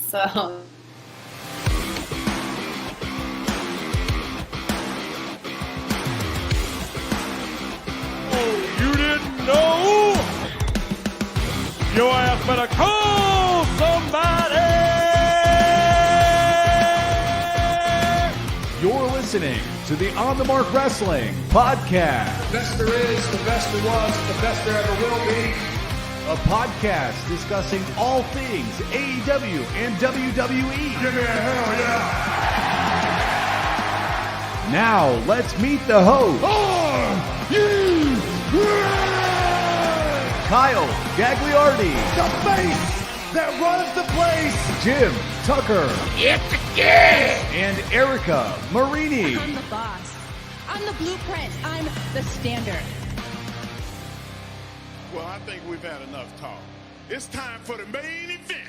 So. Oh, you didn't know? Your ass better call somebody! You're listening to the On the Mark Wrestling Podcast. The best there is, the best there was, the best there ever will be. A podcast discussing all things AEW and WWE. Give me a hell yeah! Now, let's meet the host. Kyle Gagliardi. The face that runs the place. Jim Tucker. It's a kid! And Erica Marini. I'm the boss. I'm the blueprint. I'm the standard. Well, I think we've had enough talk. It's time for the main event.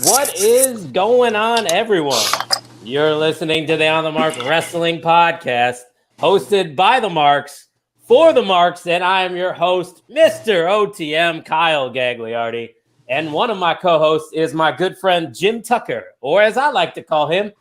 What is going on, everyone? You're listening to the On the Mark Wrestling Podcast, hosted by the Marks, for the Marks, and I am your host, Mr. OTM, Kyle Gagliardi. And one of my co-hosts is my good friend, Jim Tucker, or as I like to call him,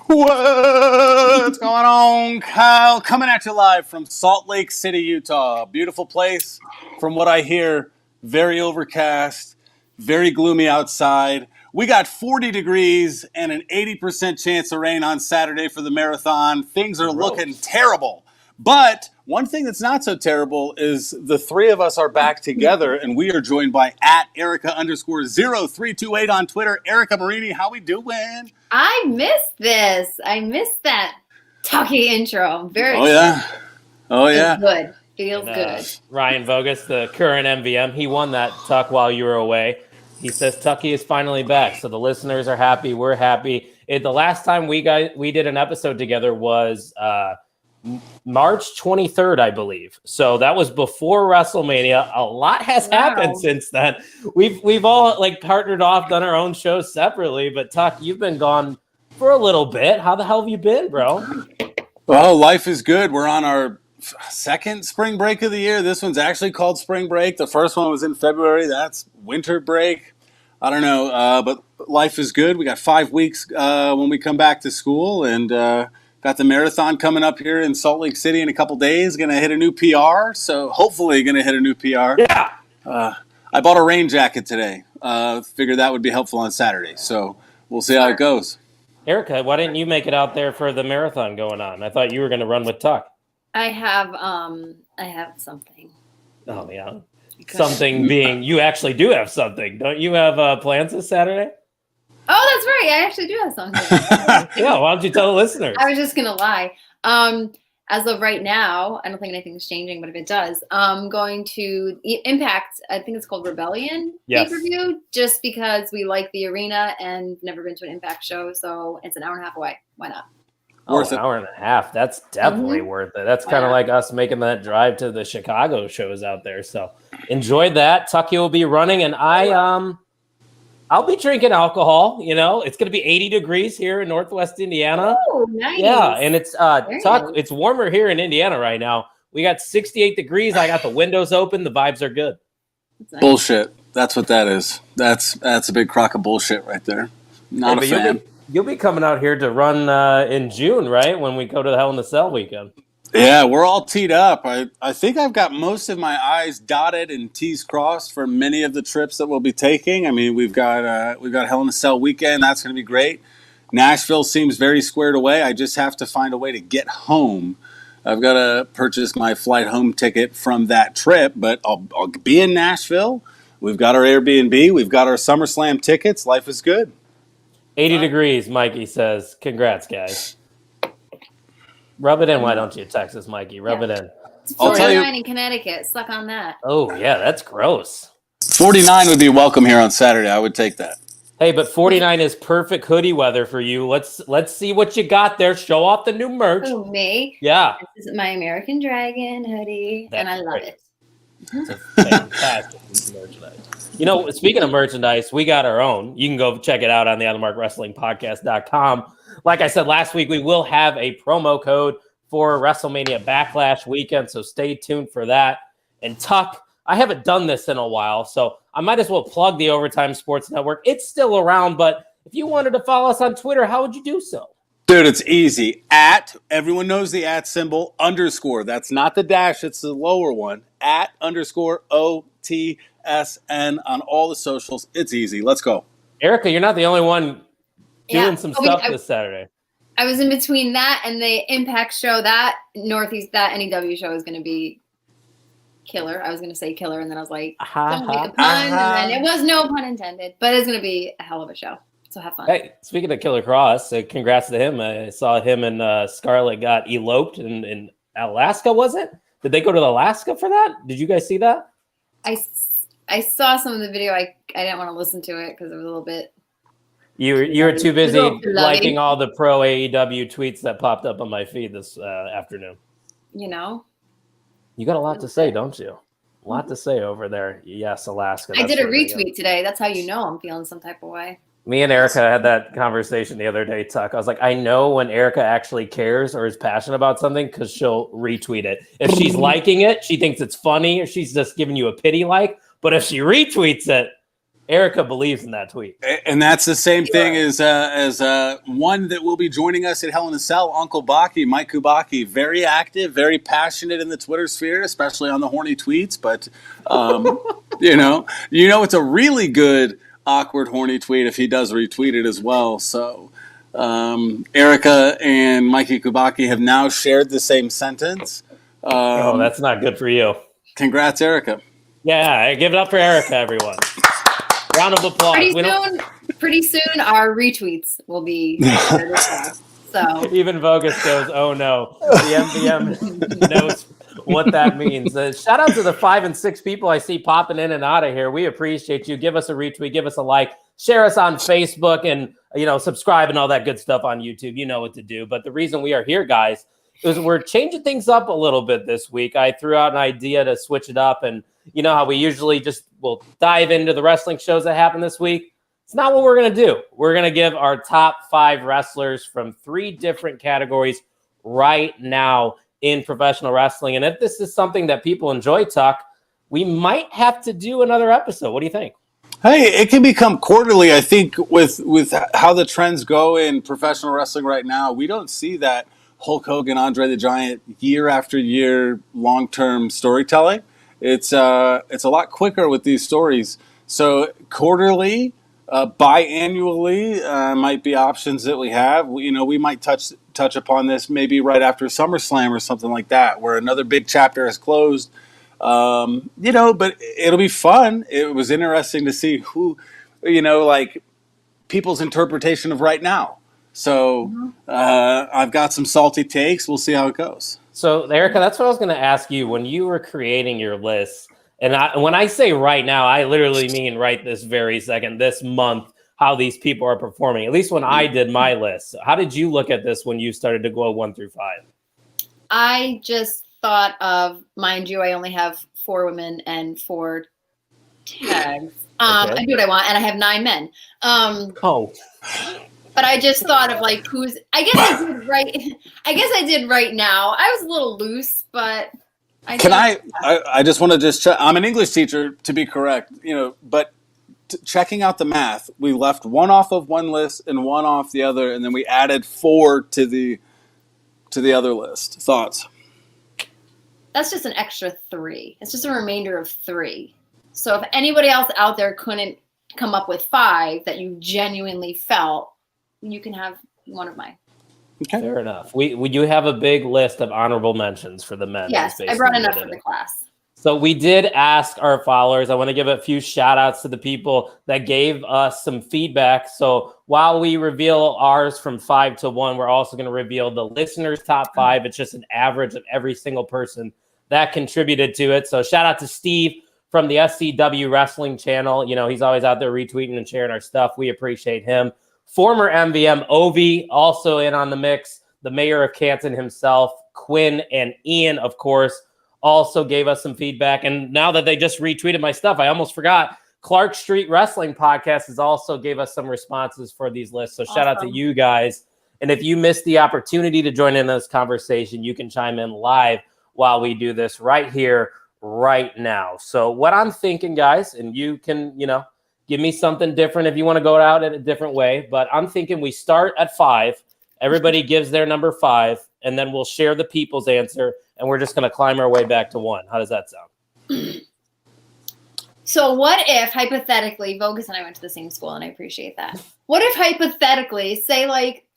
What's going on, Kyle? Coming at you live from Salt Lake City, Utah. Beautiful place. From what I hear, very overcast, very gloomy outside. We got 40 degrees and an 80% chance of rain on Saturday for the marathon. Things are looking terrible. But one thing that's not so terrible is the three of us are back together, and we are joined by @Erica_0328 on Twitter. Erica Marini, how we doing? I missed this. I missed that talky intro. Very Oh, yeah. good. Feels and, good. Ryan Vogus, the current MVM. He won that Tuck while you were away. He says Tucky is finally back, so the listeners are happy. We're happy. The last time we did an episode together was March 23rd, I believe. So that was before WrestleMania. A lot has happened since then. We've all partnered off, done our own shows separately. But Tuck, you've been gone for a little bit. How the hell have you been, bro? Well, life is good. We're on our second spring break of the year. This one's actually called spring break. The first one was in February. That's winter break. I don't know, but life is good. We got 5 weeks when we come back to school, and got the marathon coming up here in Salt Lake City in a couple days. Going to hit a new PR, so hopefully going to hit a new PR. Yeah. I bought a rain jacket today. Figured that would be helpful on Saturday, so we'll see how it goes. Erica, why didn't you make it out there for the marathon going on? I thought you were going to run with Tuck. I have something. Oh, yeah. Something being, you actually do have something. Don't you have plans this Saturday? Oh, that's right. I actually do have something. Yeah, why don't you tell the listeners? I was just going to lie. As of right now, I don't think anything's changing, but if it does, I'm going to Impact, I think it's called Rebellion pay-per-view, just because we like the arena and never been to an Impact show, so it's an hour and a half away. Why not? An hour and a half. That's definitely worth it. That's kind of like us making that drive to the Chicago shows out there. So enjoy that. Tucky will be running, and I'll be drinking alcohol. You know, it's going to be 80 degrees here in Northwest Indiana. Oh, nice. Yeah, and it's Tuck. It's warmer here in Indiana right now. We got 68 degrees. I got the windows open. The vibes are good. Nice. Bullshit. That's what that is. That's a big crock of bullshit right there. Not a fan. You'll be coming out here to run in June, right? When we go to the Hell in a Cell weekend. Yeah, we're all teed up. I think I've got most of my I's dotted and T's crossed for many of the trips that we'll be taking. I mean, we've got Hell in a Cell weekend. That's going to be great. Nashville seems very squared away. I just have to find a way to get home. I've got to purchase my flight home ticket from that trip, but I'll be in Nashville. We've got our Airbnb. We've got our SummerSlam tickets. Life is good. 80 degrees, Mikey says. Congrats, guys. Rub it in, why don't you, Texas, Mikey? Rub it in. I'll tell you. 49 in Connecticut. Suck on that. Oh, yeah, that's gross. 49 would be welcome here on Saturday. I would take that. Hey, but 49 is perfect hoodie weather for you. Let's see what you got there. Show off the new merch. Oh, me? Yeah. This is my American Dragon hoodie, and I love it. It's a fantastic piece of merchandise. You know, speaking of merchandise, we got our own. You can go check it out on the OnTheMarkWrestlingPodcast.com. Like I said last week, we will have a promo code for WrestleMania Backlash weekend, so stay tuned for that. And Tuck, I haven't done this in a while, so I might as well plug the Overtime Sports Network. It's still around, but if you wanted to follow us on Twitter, how would you do so? Dude, it's easy. Everyone knows the @ symbol, _. That's not the dash, it's the lower one. @_OTSN on all the socials. It's easy. Let's go. Erica, you're not the only one doing some stuff this Saturday. I was in between that and the Impact show. That Northeast, that NEW show is going to be killer. I was going to say killer, and then I was like, don't make a pun. And then it was no pun intended, but it's going to be a hell of a show. So have fun. Hey, speaking of Killer Cross, congrats to him. I saw him and Scarlett got eloped in Alaska, was it? Did they go to Alaska for that? Did you guys see that? I saw some of the video. I didn't want to listen to it because it was a little bit. You were too busy liking all the pro AEW tweets that popped up on my feed this afternoon. You know? You got a lot to say, don't you? A lot to say over there. Yes, Alaska. I did a retweet today. That's how you know I'm feeling some type of way. Me and Erica had that conversation the other day, Tuck. I was like, I know when Erica actually cares or is passionate about something because she'll retweet it. If she's liking it, she thinks it's funny, or she's just giving you a pity like. But if she retweets it, Erica believes in that tweet. And that's the same thing as one that will be joining us at Hell in a Cell, Uncle Baki, Mike Kubaki. Very active, very passionate in the Twitter sphere, especially on the horny tweets. But, you know, it's a really good awkward horny tweet if he does retweet it as well. So Erica and Mikey Kubaki have now shared the same sentence. That's not good for you. Congrats, Erica. Yeah, give it up for Erica, everyone. Round of applause. Pretty soon our retweets will be so even Vogus goes, oh no. The MVM knows what that means. Shout out to the 5 and 6 people I see popping in and out of here. We appreciate you. Give us a retweet, give us a like, share us on Facebook, and subscribe and all that good stuff on YouTube. You know what to do. But the reason we are here, guys, is we're changing things up a little bit this week. I threw out an idea to switch it up, and you know how we usually just will dive into the wrestling shows that happen this week. It's not what we're going to do. We're going to give our top 5 wrestlers from 3 different categories right now in professional wrestling. And if this is something that people enjoy, Tuck, we might have to do another episode. What do you think? Hey, it can become quarterly. I think with how the trends go in professional wrestling right now, we don't see that Hulk Hogan, Andre the Giant year after year long-term storytelling. It's a lot quicker with these stories. So quarterly, biannually might be options that we have. We might touch upon this maybe right after SummerSlam or something like that, where another big chapter is closed. But it'll be fun. It was interesting to see who, like people's interpretation of right now. So I've got some salty takes. We'll see how it goes. So, Erica, that's what I was going to ask you when you were creating your list. And when I say right now, I literally mean right this very second, this month, how these people are performing, at least when I did my list. How did you look at this when you started to go 1 through 5? I just thought of, mind you, I only have 4 women and 4 tags. I do what I want, and I have 9 men. But I just thought of like who's. I guess I did right now. I was a little loose, but I just want to check. I'm an English teacher, to be correct. But checking out the math, we left 1 off of one list and 1 off the other, and then we added 4 to the other list. Thoughts? That's just an extra 3. It's just a remainder of 3. So if anybody else out there couldn't come up with 5 that you genuinely felt, you can have one of mine. Okay. Fair enough. We do have a big list of honorable mentions for the men. Yes, I brought enough for the class. So we did ask our followers. I want to give a few shout outs to the people that gave us some feedback. So while we reveal ours from 5 to 1, we're also going to reveal the listeners' top 5. It's just an average of every single person that contributed to it. So shout out to Steve from the SCW Wrestling channel. He's always out there retweeting and sharing our stuff. We appreciate him. Former MVM Ovi also in on the mix. The mayor of Canton himself, Quinn, and Ian, of course, also gave us some feedback. And now that they just retweeted my stuff, I almost forgot. Clark Street Wrestling Podcast has also gave us some responses for these lists. So shout out to you guys And if you missed the opportunity to join in this conversation, you can chime in live while we do this right here, right now. So what I'm thinking, guys, and you can, give me something different if you want to go out in a different way, but I'm thinking we start at 5. Everybody gives their number 5, and then we'll share the people's answer, and we're just going to climb our way back to 1. How does that sound? So what if, hypothetically, Vogus and I went to the same school, and I appreciate that. What if, hypothetically, say, like,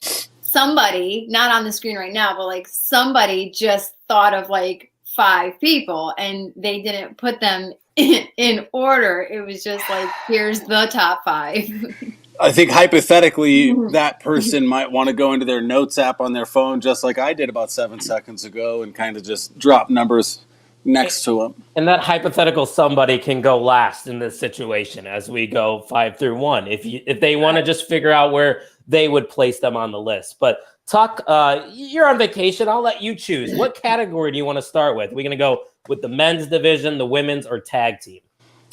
somebody, not on the screen right now, but, like, somebody just thought of, like, 5 people, and they didn't put them in order. It was just like, here's the top 5. I think hypothetically that person might want to go into their notes app on their phone, just like I did about 7 seconds ago, and kind of just drop numbers next to them. And that hypothetical somebody can go last in this situation as we go 5 through 1, if they want to just figure out where they would place them on the list. But Tuck, you're on vacation. I'll let you choose. What category do you want to start with? We're going to go with the men's division, the women's, or tag team?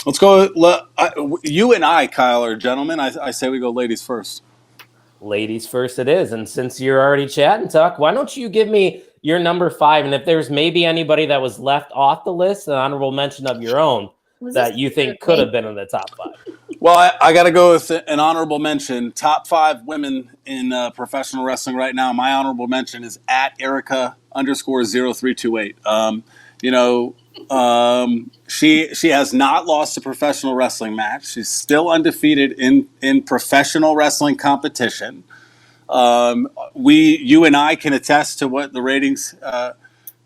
Let's go. You and I, Kyle, are gentlemen. I say we go ladies first. Ladies first it is. And since you're already chatting, Tuck, why don't you give me your number 5? And if there's maybe anybody that was left off the list, an honorable mention of your own that you think could have been in the top 5. Well, I got to go with an honorable mention. Top 5 women in professional wrestling right now. My honorable mention is at Erica_0328. She has not lost a professional wrestling match. She's still undefeated in professional wrestling competition. You and I can attest to what the ratings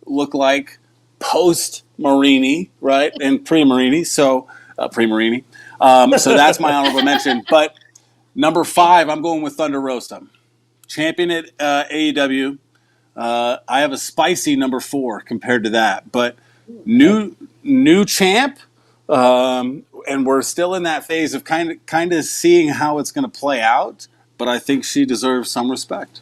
look like post Marini, right, and pre Marini. So pre-Marini. So that's my honorable mention. But number 5, I'm going with Thunder Rosa, champion at AEW. I have a spicy number 4 compared to that, but new champ, and we're still in that phase of kind of seeing how it's going to play out. But I think she deserves some respect.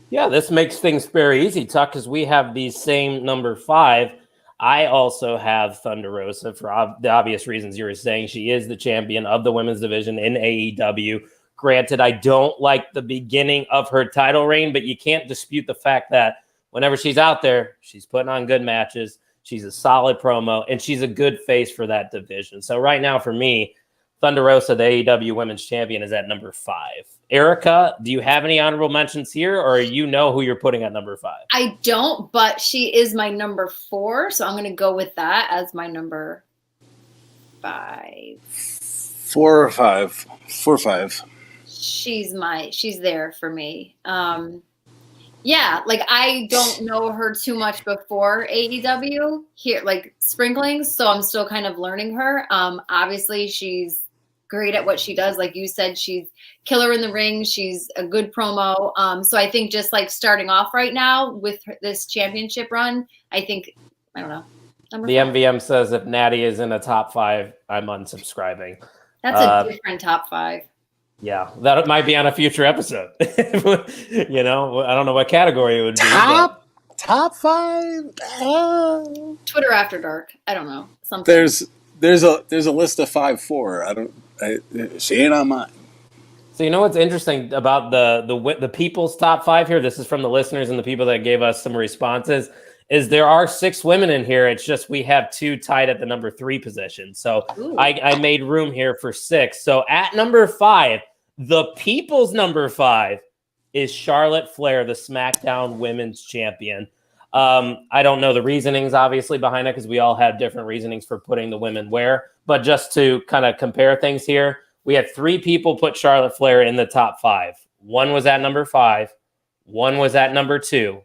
Yeah, this makes things very easy, Tuck, because we have the same number 5. I also have Thunder Rosa for the obvious reasons you were saying. She is the champion of the women's division in AEW. Granted, I don't like the beginning of her title reign, but you can't dispute the fact that whenever she's out there, she's putting on good matches. She's a solid promo, and she's a good face for that division. So right now for me, Thunder Rosa, the AEW women's champion, is at number 5. Erica, do you have any honorable mentions here, or you know who you're putting at number 5? I don't, but she is my number 4, so I'm going to go with that as my number 5. 4 or 5? 4 or 5. She's there for me. Yeah, like I don't know her too much before AEW here, like sprinklings, so I'm still kind of learning her. Obviously she's great at what she does. Like you said, she's killer in the ring. She's a good promo. So I think just like starting off right now with this championship run, I don't know. The MVM says if Natty is in a top 5, I'm unsubscribing. That's a different top 5. Yeah, that might be on a future episode. I don't know what category it would be. Top 5? Twitter After Dark. I don't know. Something. There's a list of 5-4. She ain't on mine. So you know what's interesting about the people's top 5 here? This is from the listeners and the people that gave us some responses. Is there are 6 women in here. It's just we have 2 tied at the number 3 position. So I made room here for 6. So at number 5, the people's number 5 is Charlotte Flair, the SmackDown Women's Champion. I don't know the reasonings, obviously, behind it because we all have different reasonings for putting the women where. But just to kind of compare things here, we had 3 people put Charlotte Flair in the top 5. 1 was at number 5, 1 was at number 2,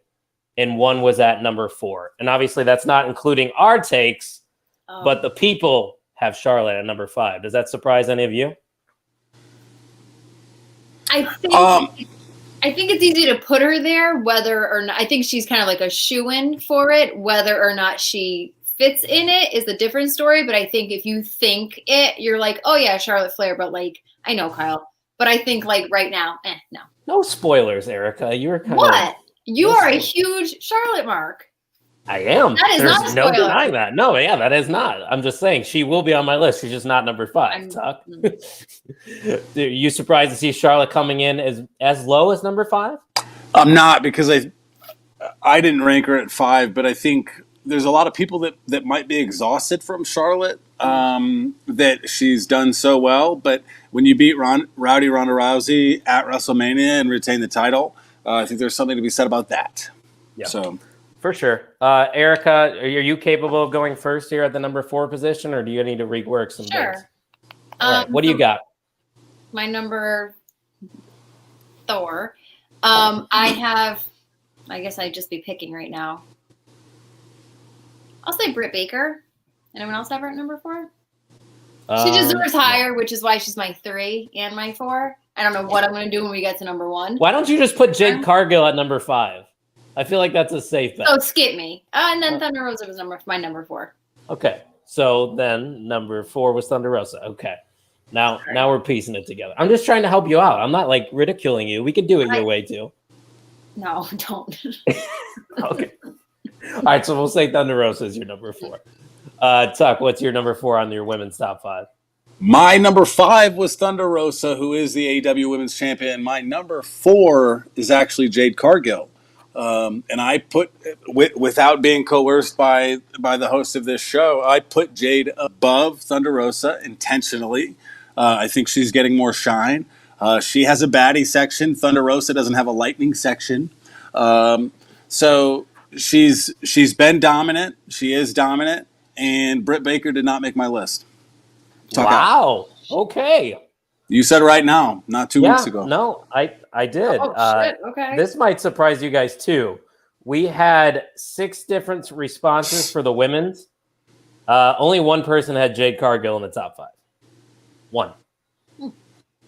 and 1 was at number 4. And obviously that's not including our takes, but the people have Charlotte at number 5. Does that surprise any of you? I think it's easy to put her there, whether or not. I think she's kind of like a shoo-in for it. Whether or not she fits in it is a different story. But I think if you think it, you're like, oh yeah, Charlotte Flair. But like, I know Kyle. But I think like right now, no. No spoilers, Erica. You're kind what? You are a huge Charlotte mark. I am. That is not a spoiler. No denying that. No, yeah, that is not. I'm just saying she will be on my list. She's just not number 5. Tuck. Are you surprised to see Charlotte coming in as low as number 5? I'm not, because I didn't rank her at 5, but I think there's a lot of people that might be exhausted from Charlotte, that she's done so well. But when you beat Rowdy Ronda Rousey at WrestleMania and retain the title, I think there's something to be said about that. Yeah, so for sure. Erica, are you capable of going first here at the number 4 position, or do you need to rework some things? All right, what do you got? My number Thor. I guess I'd just be picking right now. I'll say Britt Baker. Anyone else have her at number 4? She deserves higher, which is why she's my 3 and my 4. I don't know what I'm going to do when we get to number 1. Why don't you just put Jade Cargill at number 5? I feel like that's a safe bet. Oh, skip me. And then Thunder Rosa was my number 4. Okay, so then number 4 was Thunder Rosa. Okay, now we're piecing it together. I'm just trying to help you out. I'm not like ridiculing you. We can do it your way too. No, don't. Okay. All right, so we'll say Thunder Rosa is your number 4. Tuck, what's your number 4 on your women's top 5? My number 5 was Thunder Rosa, who is the AEW Women's Champion. My number 4 is actually Jade Cargill. And I put, without being coerced by the host of this show, I put Jade above Thunder Rosa intentionally. I think she's getting more shine. She has a baddie section. Thunder Rosa doesn't have a lightning section. So she's been dominant. She is dominant. And Britt Baker did not make my list. Wow. Okay. You said right now, not 2 weeks ago. No, I did. Oh, shit. Okay. This might surprise you guys too. We had 6 different responses for the women's. Only one person had Jade Cargill in the top 5. One.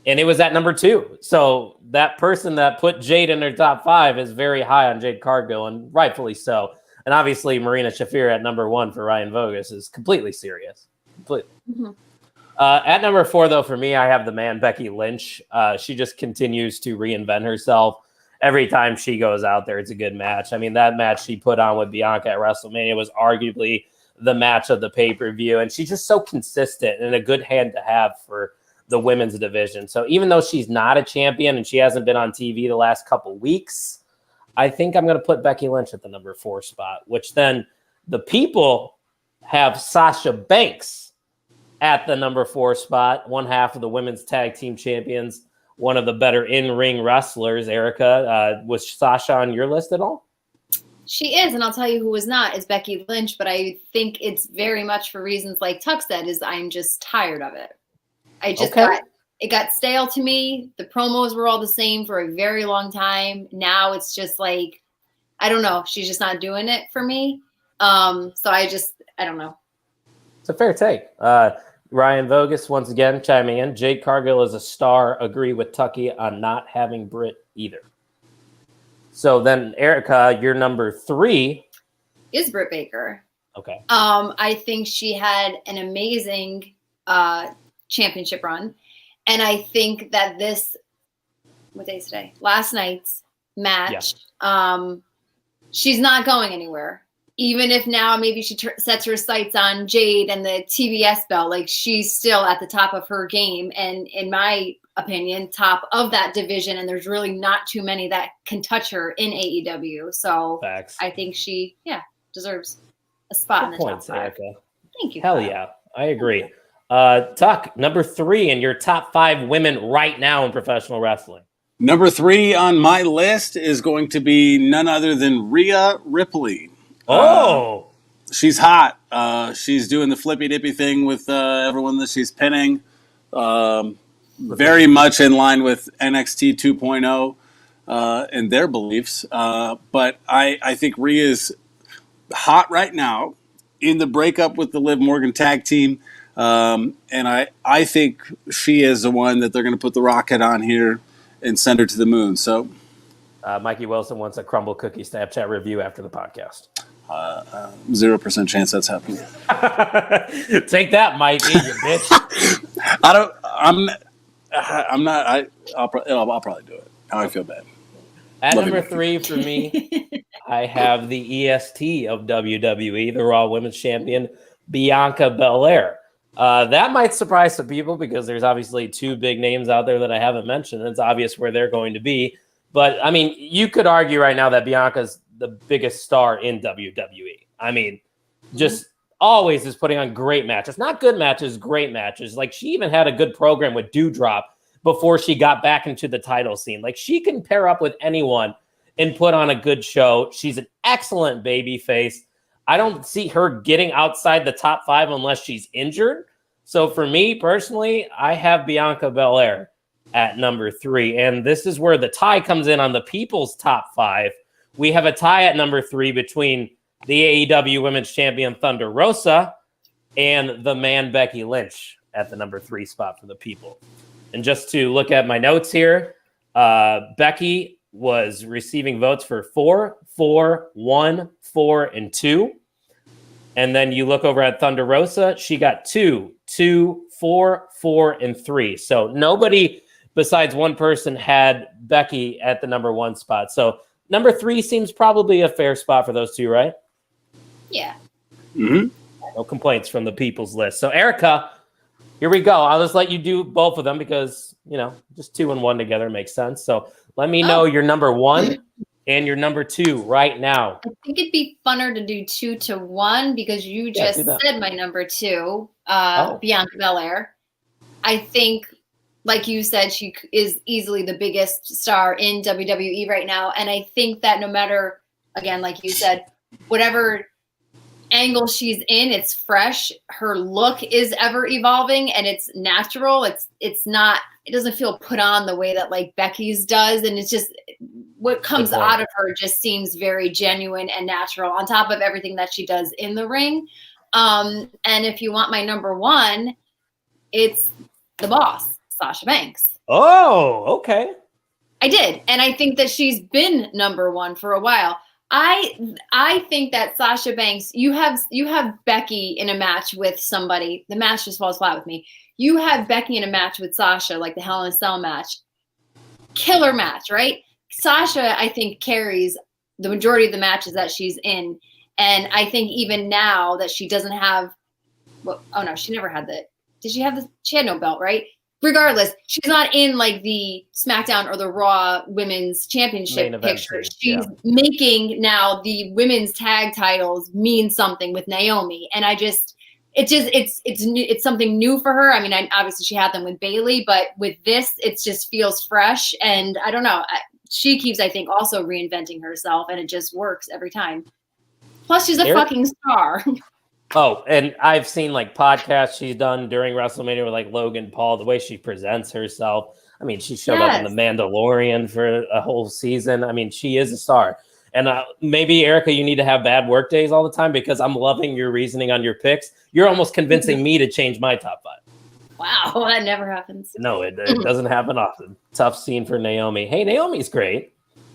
And it was at number 2. So that person that put Jade in their top 5 is very high on Jade Cargill, and rightfully so. And obviously, Marina Shafir at number 1 for Ryan Vogus is completely serious. Completely. Mm-hmm. At number 4, though, for me, I have the man, Becky Lynch. She just continues to reinvent herself. Every time she goes out there, it's a good match. I mean, that match she put on with Bianca at WrestleMania was arguably the match of the pay-per-view. And she's just so consistent and a good hand to have for the women's division. So even though she's not a champion and she hasn't been on TV the last couple weeks, I think I'm going to put Becky Lynch at the number 4 spot, which then the people have Sasha Banks at the number 4 spot, one half of the women's tag team champions, one of the better in-ring wrestlers. Erica, was Sasha on your list at all? She is, and I'll tell you who was not, is Becky Lynch, but I think it's very much for reasons like Tuck said, is I'm just tired of it. It got stale to me. The promos were all the same for a very long time. Now it's just like, I don't know. She's just not doing it for me. So I don't know. It's a fair take. Ryan Vogus, once again, chiming in. Jade Cargill is a star. Agree with Tucky on not having Britt either. So then, Erica, your number 3 is Britt Baker. Okay. I think she had an amazing championship run. And I think that what day is today? Last night's match, she's not going anywhere. Even if now maybe she sets her sights on Jade and the TBS belt, like she's still at the top of her game. And in my opinion, top of that division. And there's really not too many that can touch her in AEW. So Facts. I think she, deserves a spot in the top 5. Erica. Thank you. Hell yeah. I agree. Tuck, number 3 in your top 5 women right now in professional wrestling. Number 3 on my list is going to be none other than Ria Ripley. She's hot. She's doing the flippy dippy thing with everyone that she's pinning. Very much in line with NXT 2.0 and their beliefs. But I think Rhea's hot right now in the breakup with the Liv Morgan tag team. And I think she is the one that they're going to put the rocket on here and send her to the moon. So Mikey Wilson wants a Crumble Cookie Snapchat review after the podcast. 0% chance that's happening. Take that, Mikey, you bitch. I'll probably do it. Now I feel bad. At number 3 for me, I have the EST of WWE, the Raw Women's Champion, Bianca Belaire. That might surprise some people because there's obviously 2 big names out there that I haven't mentioned. It's obvious where they're going to be. But, I mean, you could argue right now that Bianca's the biggest star in WWE. I mean, just always is putting on great matches. Not good matches, great matches. Like, she even had a good program with Doudrop before she got back into the title scene. Like, she can pair up with anyone and put on a good show. She's an excellent baby face. I don't see her getting outside the top 5 unless she's injured. So for me personally, I have Bianca Belair at number 3. And this is where the tie comes in on the people's top 5. We have a tie at number 3 between the AEW Women's Champion Thunder Rosa and the man Becky Lynch at the number 3 spot for the people. And just to look at my notes here, Becky was receiving votes for 4, 4, 1, 4, and 2. And then you look over at Thunder Rosa, she got 2, 2, 4, 4, and 3. So nobody besides one person had Becky at the number 1 spot. So number 3 seems probably a fair spot for those two, right? Yeah. Mm-hmm. No complaints from the people's list. So Erica, here we go. I'll just let you do both of them because, you know, just 2 and 1 together makes sense. So let me know your number 1 and your number 2 right now. I think it'd be funner to do 2 to 1 because you just said my number 2, Bianca Belair. I think, like you said, she is easily the biggest star in WWE right now. And I think that no matter, again, like you said, whatever angle she's in, it's fresh. Her look is ever evolving and it's natural. It's not, it doesn't feel put on the way that like Becky's does. And it's just what comes out of her just seems very genuine and natural on top of everything that she does in the ring. And if you want my number 1, it's the boss, Sasha Banks. Oh, okay. I did. And I think that she's been number 1 for a while. I think that Sasha Banks, you have Becky in a match with somebody. The match just falls flat with me. You have Becky in a match with Sasha, like the Hell in a Cell match. Killer match, right? Sasha, I think, carries the majority of the matches that she's in. And I think even now that she doesn't have, she never had she had no belt, right? Regardless, she's not in like the SmackDown or the Raw Women's Championship picture. She's making now the women's tag titles mean something with Naomi, and it's something new for her. I mean, obviously she had them with Bayley, but with this, it just feels fresh. And I don't know, she keeps, I think, also reinventing herself, and it just works every time. Plus, she's a fucking star. Oh, and I've seen like podcasts she's done during WrestleMania with like Logan Paul, the way she presents herself. I mean, she showed up in The Mandalorian for a whole season. I mean, she is a star. And maybe, Erica, you need to have bad work days all the time because I'm loving your reasoning on your picks. You're almost convincing me to change my top 5. Wow, that never happens. No, it doesn't happen often. Tough scene for Naomi. Hey, Naomi's great.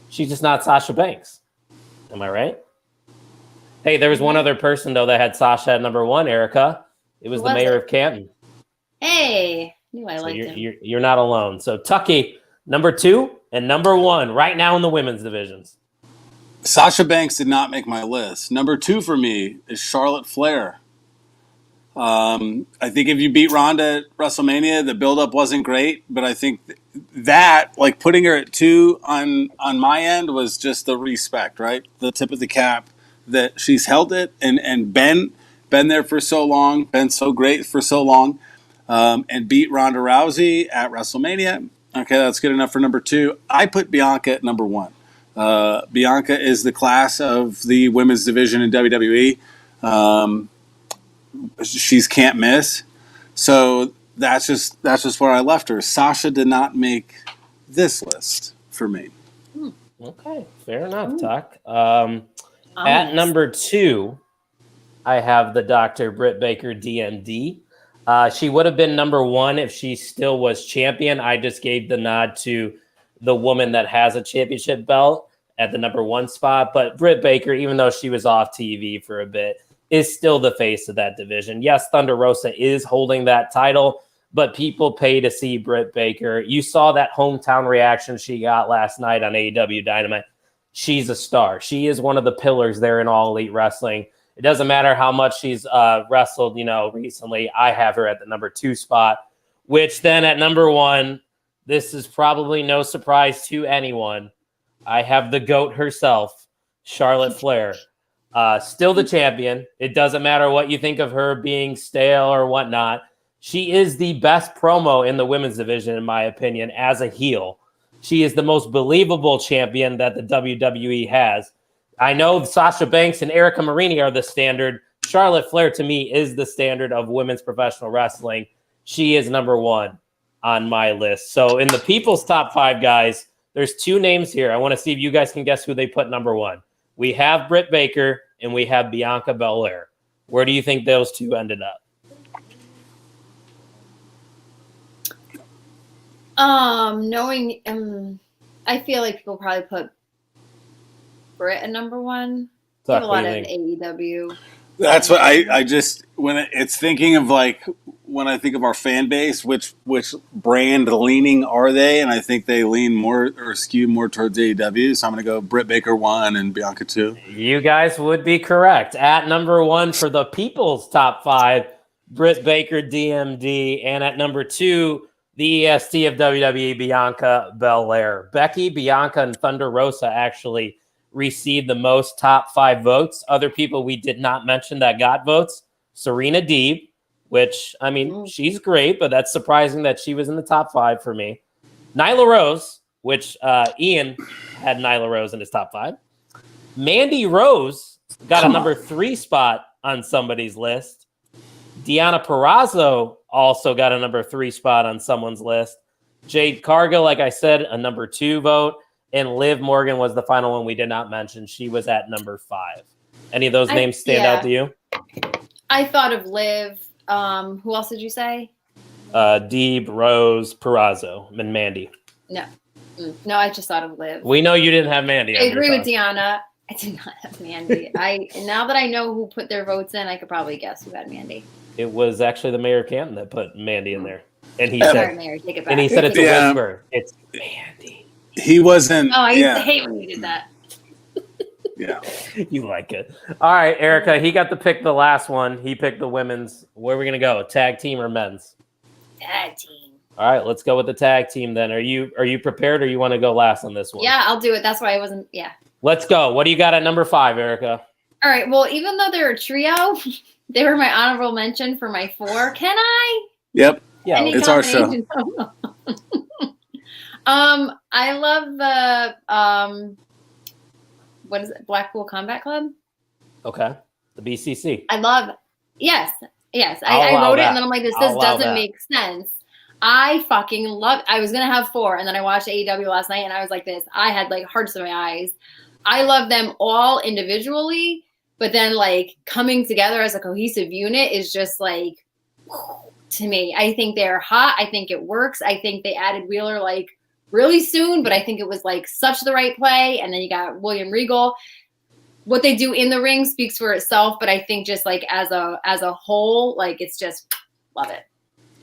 She's just not Sasha Banks. Am I right? Hey, there was one other person, though, that had Sasha at number 1, Erica. It was the mayor of Canton. Hey, knew I liked him. You're not alone. So, Tucky, number 2 and number 1 right now in the women's divisions. Sasha Banks did not make my list. Number 2 for me is Charlotte Flair. I think if you beat Ronda at WrestleMania, the buildup wasn't great, but I think that, like putting her at 2 on my end, was just the respect, right? The tip of the cap. That she's held it and been there for so long, been so great for so long, and beat Ronda Rousey at WrestleMania. Okay, that's good enough for number 2. I put Bianca at number 1. Bianca is the class of the women's division in WWE. She's can't miss. So that's just where I left her. Sasha did not make this list for me. Okay, fair enough, Tuck. At number 2, I have the Dr. Britt Baker, DMD. She would have been number 1 if she still was champion. I just gave the nod to the woman that has a championship belt at the number 1 spot. But Britt Baker, even though she was off TV for a bit, is still the face of that division. Yes, Thunder Rosa is holding that title, but people pay to see Britt Baker. You saw that hometown reaction she got last night on AEW Dynamite. She's a star. She is one of the pillars there in All Elite Wrestling. It doesn't matter how much she's wrestled, recently. I have her at the number 2 spot, which then at number 1, this is probably no surprise to anyone. I have the GOAT herself, Charlotte Flair. Still the champion. It doesn't matter what you think of her being stale or whatnot. She is the best promo in the women's division, in my opinion, as a heel. She is the most believable champion that the WWE has. I know Sasha Banks and Erica Marini are the standard. Charlotte Flair, to me, is the standard of women's professional wrestling. She is number one on my list. So in the people's top 5, guys, there's 2 names here. I want to see if you guys can guess who they put number 1. We have Britt Baker and we have Bianca Belair. Where do you think those 2 ended up? I feel like people probably put Britt at number 1. Tuck, Have a lot of AEW. That's what I just it's thinking of like when I think of our fan base, which brand leaning are they? And I think they lean more or skew more towards AEW. So I'm going to go Britt Baker 1 and Bianca 2. You guys would be correct. At number 1 for the people's top 5, Britt Baker, DMD, and at number 2, the EST of WWE, Bianca Belaire. Becky, Bianca, and Thunder Rosa actually received the most top 5 votes. Other people we did not mention that got votes: Serena Deeb, which, I mean, she's great, but that's surprising that she was in the top 5 for me. Nyla Rose, which Ian had Nyla Rose in his top 5. Mandy Rose got a number 3 spot on somebody's list. Deonna Purrazzo also got a number 3 spot on someone's list. Jade Cargill, like I said, a number 2 vote. And Liv Morgan was the final one we did not mention. She was at number 5. Any of those names stand out to you? I thought of Liv. Who else did you say? Deeb, Rose, Purrazzo, and Mandy. No, I just thought of Liv. We know you didn't have Mandy. I agree with Deonna. I did not have Mandy. Now that I know who put their votes in, I could probably guess who had Mandy. It was actually the Mayor of Canton that put Mandy in there, and he said, Mayor, take it back. And he said it's a whisper. It's Mandy. He wasn't. Oh, I used to hate when you did that. Yeah. You like it. All right, Erica, he got to pick the last one. He picked the women's. Where are we going to go? Tag team or men's? Tag team. All right, let's go with the tag team then. Are you prepared, or you want to go last on this one? Yeah, I'll do it. That's why I wasn't. Yeah. Let's go. What do you got at number 5, Erica? All right. Well, even though they're a trio, they were my honorable mention for my 4. Can I? Yep. Yeah, it's our show. I love the what is it? Blackpool Combat Club. Okay. The BCC. I love. Yes. I wrote it and then I'm like, this doesn't make sense. I fucking love. I was gonna have 4, and then I watched AEW last night, and I was like this. I had like hearts in my eyes. I love them all individually, but then like coming together as a cohesive unit is just like, to me. I think they're hot. I think it works. I think they added Wheeler like really soon, but I think it was like such the right play. And then you got William Regal. What they do in the ring speaks for itself, but I think just like as a whole, like it's just love it.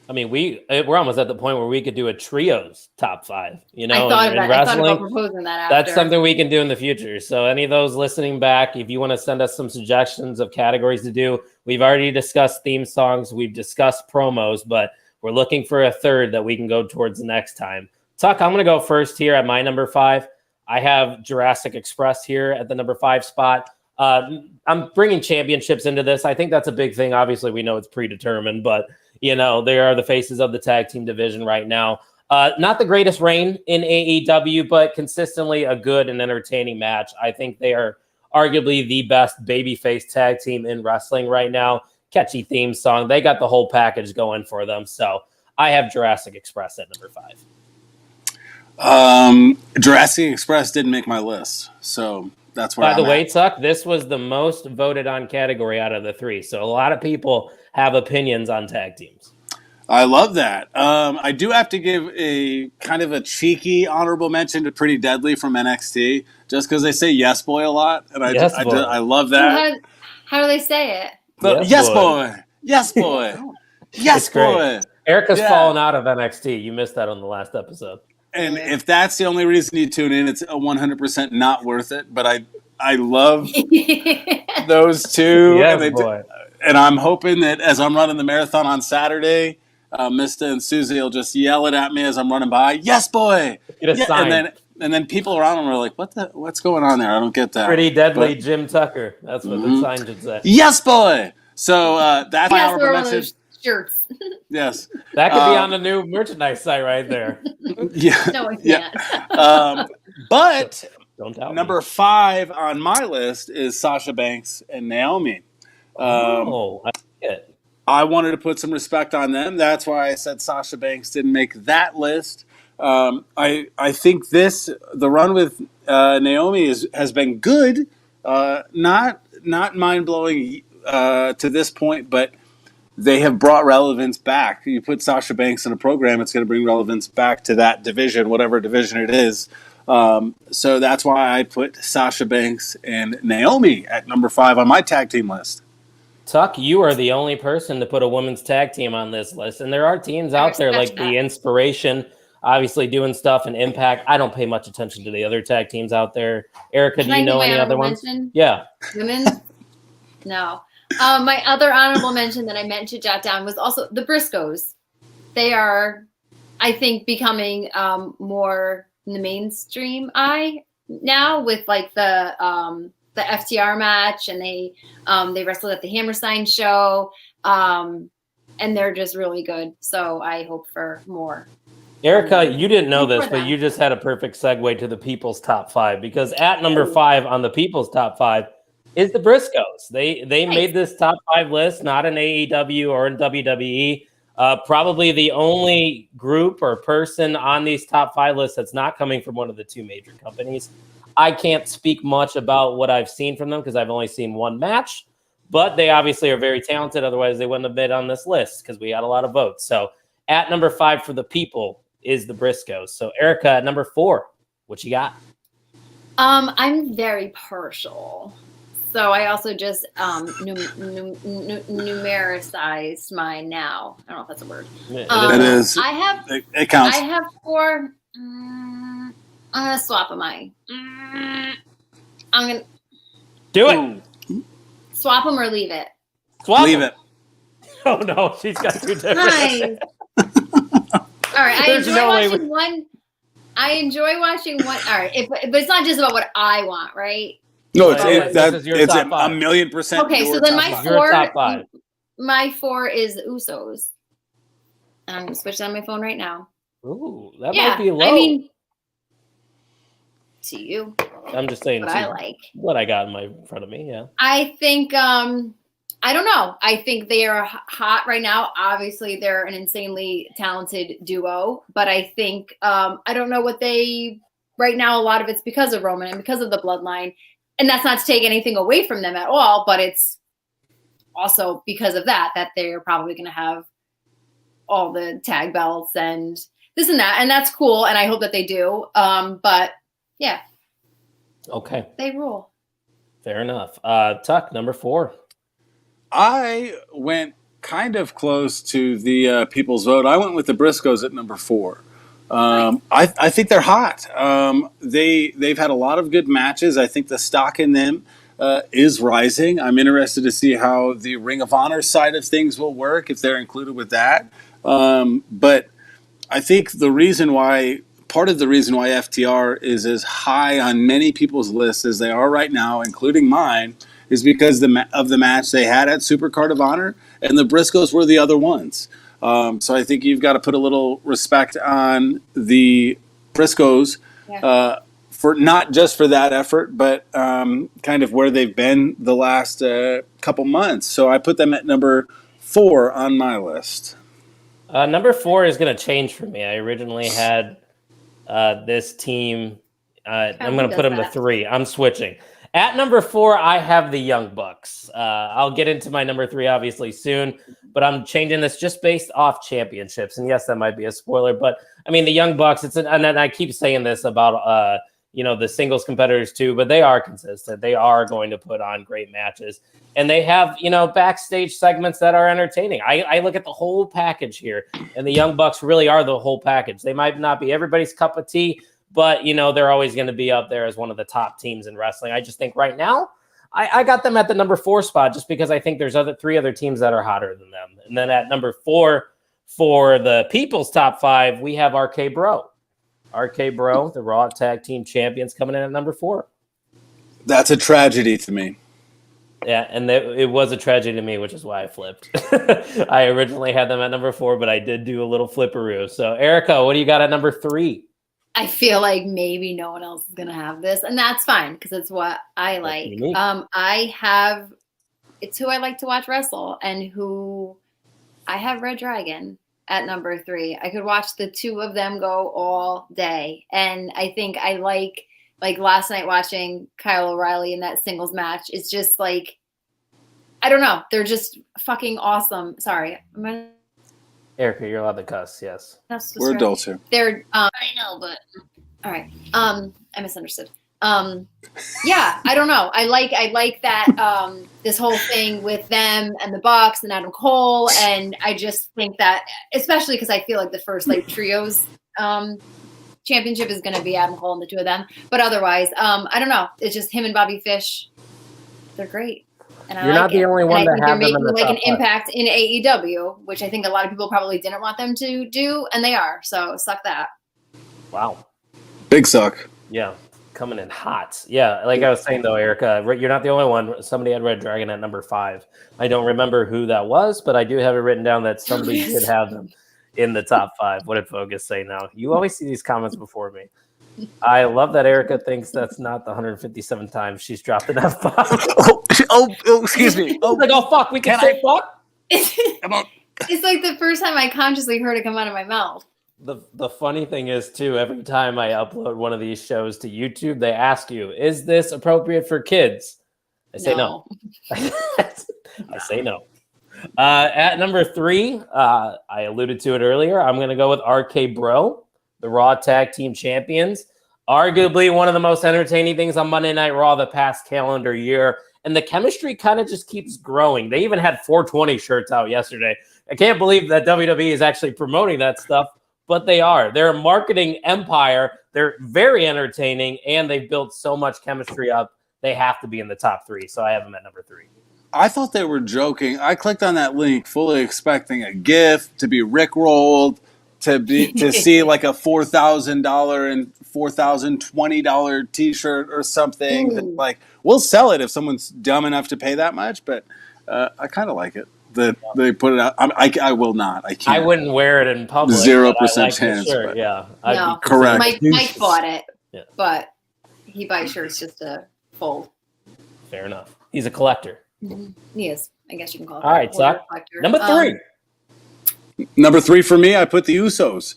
I mean, we're almost at the point where we could do a trios top 5. You know, I thought wrestling, about proposing that after. That's something we can do in the future. So any of those listening back, if you want to send us some suggestions of categories to do, we've already discussed theme songs, we've discussed promos, but we're looking for a third that we can go towards next time. Tuck, I'm going to go first here at my number 5. I have Jurassic Express here at the number 5 spot. I'm bringing championships into this. I think that's a big thing. Obviously, we know it's predetermined, but you know, they are the faces of the tag team division right now. Not the greatest reign in AEW, but consistently a good and entertaining match. I think they are arguably the best babyface tag team in wrestling right now. Catchy theme song. They got the whole package going for them. So I have Jurassic Express at number 5. Jurassic Express didn't make my list, so that's where By the way, Tuck, this was the most voted on category out of the 3. So a lot of people have opinions on tag teams. I love that. I do have to give a kind of a cheeky honorable mention to Pretty Deadly from NXT, just because they say "yes boy" a lot, and I love that. How do they say it? Yes boy, yes boy, yes boy. Erica's fallen out of NXT. You missed that on the last episode. And if that's the only reason you tune in, it's 100% not worth it. But I love those two. Yes, boy. And I'm hoping that as I'm running the marathon on Saturday, Mista and Susie will just yell it at me as I'm running by. Yes, boy. Get a sign. And then people around him are like, what's going on there? I don't get that. Pretty deadly Jim Tucker. That's what the sign should say. Yes, boy. So that's my honorable mention. Shirts. Yes. That could be on the new merchandise site right there. Yeah. No, it can't. But don't doubt number 5 on my list is Sasha Banks and Naomi. I like it. I wanted to put some respect on them. That's why I said Sasha Banks didn't make that list. I think the run with Naomi has been good, not mind blowing to this point, but they have brought relevance back. You put Sasha Banks in a program, it's going to bring relevance back to that division, whatever division it is. So that's why I put Sasha Banks and Naomi at number 5 on my tag team list. Tuck, you are the only person to put a women's tag team on this list, and there are teams out there like the Inspiration, obviously doing stuff in Impact. I don't pay much attention to the other tag teams out there. Erica, do you know any other ones? Yeah. Women? No. My other honorable mention that I meant to jot down was also the Briscoes. They are, I think, becoming more in the mainstream eye now with like the FTR match, and they wrestled at the Hammerstein show, and they're just really good. So I hope for more. Erica, you didn't know this, but you just had a perfect segue to the People's Top 5, because at number 5 on the People's Top 5 is the Briscoes. They made this top 5 list, not in AEW or in WWE. Probably the only group or person on these top 5 lists that's not coming from one of the 2 major companies. I can't speak much about what I've seen from them because I've only seen one match, but they obviously are very talented. Otherwise, they wouldn't have been on this list because we had a lot of votes. So at number 5 for the people is the Briscoes. So Erica, at number 4, what you got? I'm very partial. So I also just numericized mine now. I don't know if that's a word. It is. It counts. I have 4. I'm gonna swap them. I'm gonna do it. Swap them or leave it. Leave it. Oh no, she's got 2 different. Nice. All right, I enjoy watching one. All right, but it's not just about what I want, right? No, it's 1,000,000%. Okay, so then my 4, top 5. My 4 is the Usos. And I'm gonna switch that on my phone right now. Ooh, that might be low. I mean, to you. I'm just saying what I like. What I got in front of me, yeah. I think I don't know. I think they are hot right now. Obviously, they're an insanely talented duo, but I think I don't know what they right now. A lot of it's because of Roman and because of the bloodline, and that's not to take anything away from them at all. But it's also because of that they're probably going to have all the tag belts and this and that, and that's cool. And I hope that they do. But yeah, okay, they rule. Fair enough. Tuck, number 4. I went kind of close to the people's vote. I went with the Briscoes at number 4. I think they're hot. They've had a lot of good matches. I think the stock in them is rising. I'm interested to see how the Ring of Honor side of things will work if they're included with that. But I think part of the reason why FTR is as high on many people's lists as they are right now, including mine, is because of the match they had at Supercard of Honor, and the Briscoes were the other ones. So I think you've got to put a little respect on the Briscoes for not just for that effort, but kind of where they've been the last couple months. So I put them at number 4 on my list. Number 4 is going to change for me. I originally had this team. I'm going to put them to 3. I'm switching. At number 4, I have the Young Bucks. I'll get into my number 3 obviously soon, but I'm changing this just based off championships. And yes, that might be a spoiler, but I mean the Young Bucks. And I keep saying this about the singles competitors too, but they are consistent. They are going to put on great matches, and they have backstage segments that are entertaining. I look at the whole package here, and the Young Bucks really are the whole package. They might not be everybody's cup of tea, but, they're always going to be up there as one of the top teams in wrestling. I just think right now, I got them at the number 4 spot just because I think there's 3 other teams that are hotter than them. And then at number 4 for the people's top 5, we have RK Bro. RK Bro, the Raw Tag Team Champions, coming in at number 4. That's a tragedy to me. Yeah, and it was a tragedy to me, which is why I flipped. I originally had them at number 4, but I did do a little flipperoo. So, Erica, what do you got at number 3? I feel like maybe no one else is going to have this, and that's fine because it's what I like. It's who I like to watch wrestle, and who I have Red Dragon at number 3. I could watch the two of them go all day, and I think I like last night watching Kyle O'Reilly in that singles match. It's just like, I don't know. They're just fucking awesome. Sorry. Erica, you're allowed to cuss, yes. We're adults here. They're, I know, but all right. I misunderstood. Yeah, I don't know. I like that, this whole thing with them and the Bucks and Adam Cole. And I just think that, especially because I feel like the first trios, championship is going to be Adam Cole and the two of them, but otherwise, I don't know. It's just him and Bobby Fish. They're great, and You're not the only one that have them in the like top an impact in AEW, which I think a lot of people probably didn't want them to do, and they are. So suck that. Wow, big suck. Yeah, coming in hot. Yeah, like I was saying though, Erica, you're not the only one. Somebody had Red Dragon at number 5. I don't remember who that was, but I do have it written down that somebody did have them in the top 5. What did Focus say now? You always see these comments before me. I love that Erica thinks that's not the 157 times she's dropped an F-bomb. oh, excuse me. Oh, like, oh, fuck, we can say fuck? It's like the first time I consciously heard it come out of my mouth. The funny thing is, too, every time I upload one of these shows to YouTube, they ask you, is this appropriate for kids? I say no. I say no. At number 3, I alluded to it earlier. I'm going to go with RK Bro, the Raw Tag Team Champions. Arguably one of the most entertaining things on Monday Night Raw the past calendar year. And the chemistry kind of just keeps growing. They even had 420 shirts out yesterday. I can't believe that WWE is actually promoting that stuff, but they are. They're a marketing empire. They're very entertaining, and they've built so much chemistry up. They have to be in the top 3. So I have them at number 3. I thought they were joking. I clicked on that link fully expecting a GIF to be rickrolled, to see like a $4,000 and $4,020 T-shirt or something. That, like, we'll sell it if someone's dumb enough to pay that much. But I kind of like it that they put it out. I will not. I can't. I wouldn't wear it in public. 0% chance. But yeah, no. Correct. Mike bought it, but he buys shirts just to fold. Fair enough. He's a collector. He is. I guess you can call it. All right, so number 3. Number 3 for me, I put the Usos.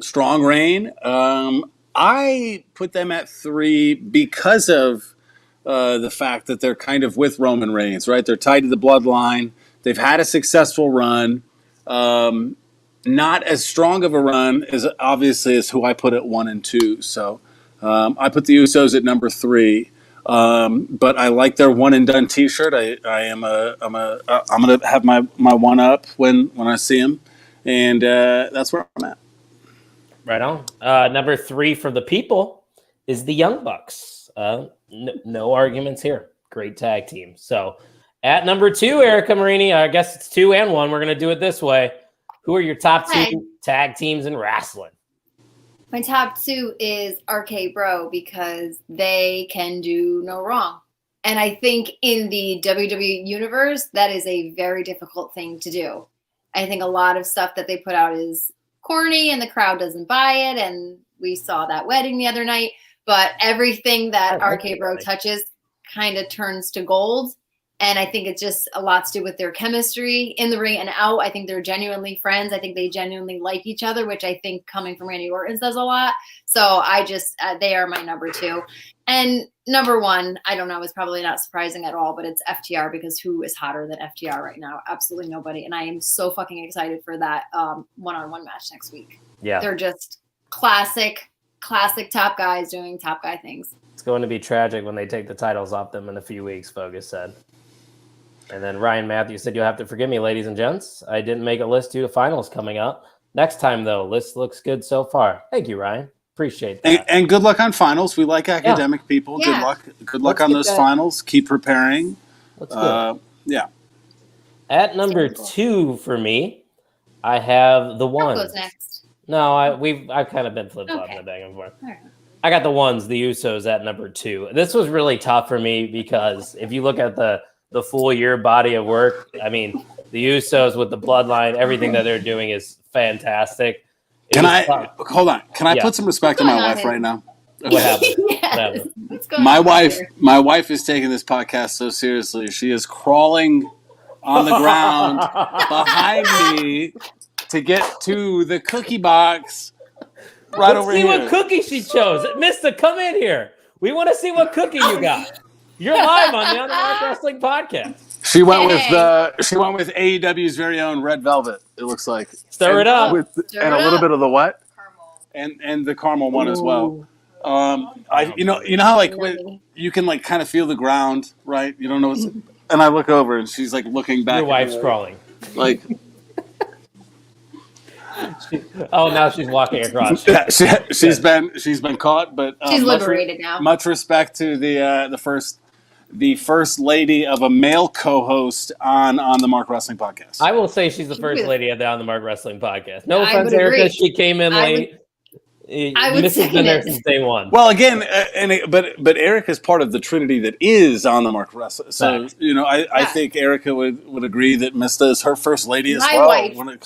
Strong Reign. I put them at 3 because of the fact that they're kind of with Roman Reigns, right? They're tied to the bloodline. They've had a successful run. Not as strong of a run as obviously as who I put at 1 and 2. So I put the Usos at number 3. But I like their one and done T-shirt. I'm gonna have my one up when I see him, and that's where I'm at. Right on. Number 3 for the people is the Young Bucks. No arguments here. Great tag team. So at number 2, Erica Marini. I guess it's 2 and 1. We're gonna do it this way. Who are your top 2 tag teams in wrestling? My top 2 is RK Bro because they can do no wrong. And I think in the WWE universe, that is a very difficult thing to do. I think a lot of stuff that they put out is corny and the crowd doesn't buy it. And we saw that wedding the other night. But everything that RK Bro touches kind of turns to gold. And I think it's just a lot to do with their chemistry in the ring and out. I think they're genuinely friends. I think they genuinely like each other, which I think coming from Randy Orton says a lot. So I just, they are my number 2. And number 1, I don't know, is probably not surprising at all, but it's FTR because who is hotter than FTR right now? Absolutely nobody. And I am so fucking excited for that one-on-one match next week. Yeah. They're just classic top guys doing top guy things. It's going to be tragic when they take the titles off them in a few weeks, Focus said. And then Ryan Matthews said, you'll have to forgive me, ladies and gents. I didn't make a list due to finals coming up. Next time, though, list looks good so far. Thank you, Ryan. Appreciate that. And good luck on finals. We like academic people. Yeah. Good luck on those finals. Keep preparing. Let's go. Yeah. At number 2 for me, I have the one. What goes next? No, I've kind of been flip-flopping the back and forth. All right. I got the Usos at number 2. This was really tough for me because if you look at the full year body of work, I mean, the Usos with the bloodline, everything that they're doing is fantastic. Hold on? Can I put some respect on my wife right now? What happened? Yes. What happened? What's going on here? My wife is taking this podcast so seriously. She is crawling on the ground behind me to get to the cookie box right over here. Let's see what cookie she chose. Mister, come in here. We want to see what cookie you got. You're live on the On the Mark Wrestling podcast. She went with AEW's very own red velvet. It looks like Stir it up, and a little bit of the what? Caramel. And the caramel one as well. You know how like when you can like kind of feel the ground, right? You don't know what's. And I look over and she's like looking back. Your wife's crawling. Like. Now she's walking across. She's been caught, but she's liberated now. Much respect to the first lady of a male co-host on the Mark Wrestling podcast. I will say she's the first lady of the On the Mark Wrestling podcast. No offense, Erica. She came in late. I would Mrs. been there since day one. Well, again, but Erica is part of the trinity that is on the Mark Wrestling. So I think Erica would agree that Mista is her first lady as well.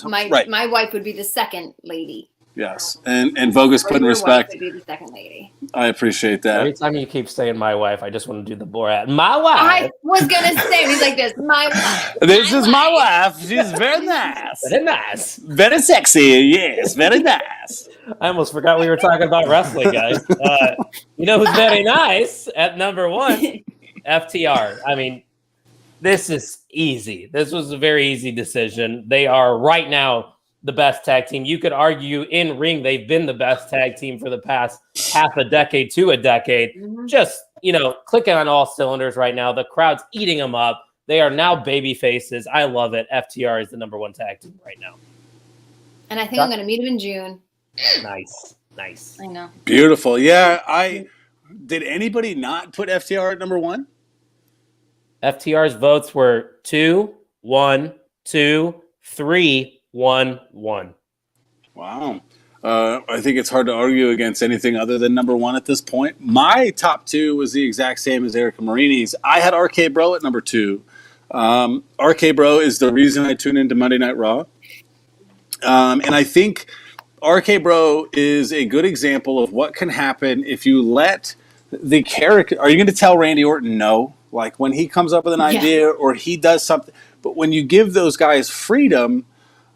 My wife would be the second lady. Yes, and Vogus put in respect. Would be the second lady. I appreciate that. Every time you keep saying my wife, I just want to do the Borat. My wife. I was gonna say he's like this. My wife. This is my wife. She's very nice. Very nice. Very sexy. Yes, very nice. I almost forgot we were talking about wrestling, guys. You know who's very nice at number 1? FTR. I mean, this is easy. This was a very easy decision. They are right now the best tag team. You could argue in ring they've been the best tag team for the past half a decade to a decade. Mm-hmm. Just, clicking on all cylinders right now. The crowd's eating them up. They are now baby faces. I love it. FTR is the number 1 tag team right now. And I think I'm going to meet him in June. Nice. I know. Beautiful. Yeah, did anybody not put FTR at number 1? FTR's votes were 2, 1, 2, 3, 1, 1. Wow. I think it's hard to argue against anything other than number 1 at this point. My top 2 was the exact same as Erica Marini's. I had RK Bro at number 2. RK Bro is the reason I tune into Monday Night Raw. And I think RK Bro is a good example of what can happen if you let the character... Are you going to tell Randy Orton no? Like when he comes up with an idea or he does something... But when you give those guys freedom...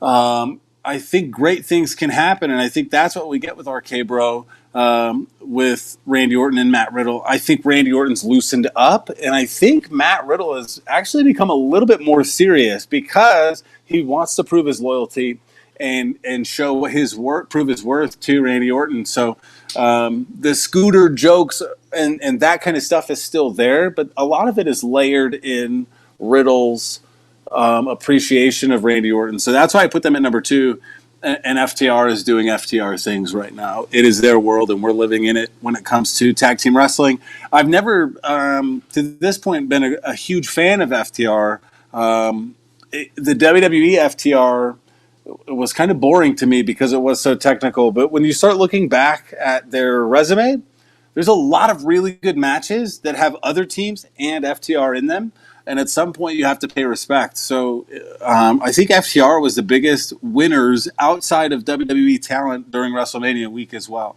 I think great things can happen, and I think that's what we get with RK Bro with Randy Orton and Matt Riddle. I think Randy Orton's loosened up, and I think Matt Riddle has actually become a little bit more serious because he wants to prove his loyalty and show his worth, prove his worth to Randy Orton. So the scooter jokes and that kind of stuff is still there, but a lot of it is layered in Riddle's appreciation of Randy Orton. So that's why I put them at number 2. And FTR is doing FTR things right now. It is their world, and we're living in it when it comes to tag team wrestling. I've never, to this point, been a huge fan of FTR. The WWE FTR was kind of boring to me because it was so technical. But when you start looking back at their resume, there's a lot of really good matches that have other teams and FTR in them. And at some point, you have to pay respect. So I think FTR was the biggest winners outside of WWE talent during WrestleMania week as well.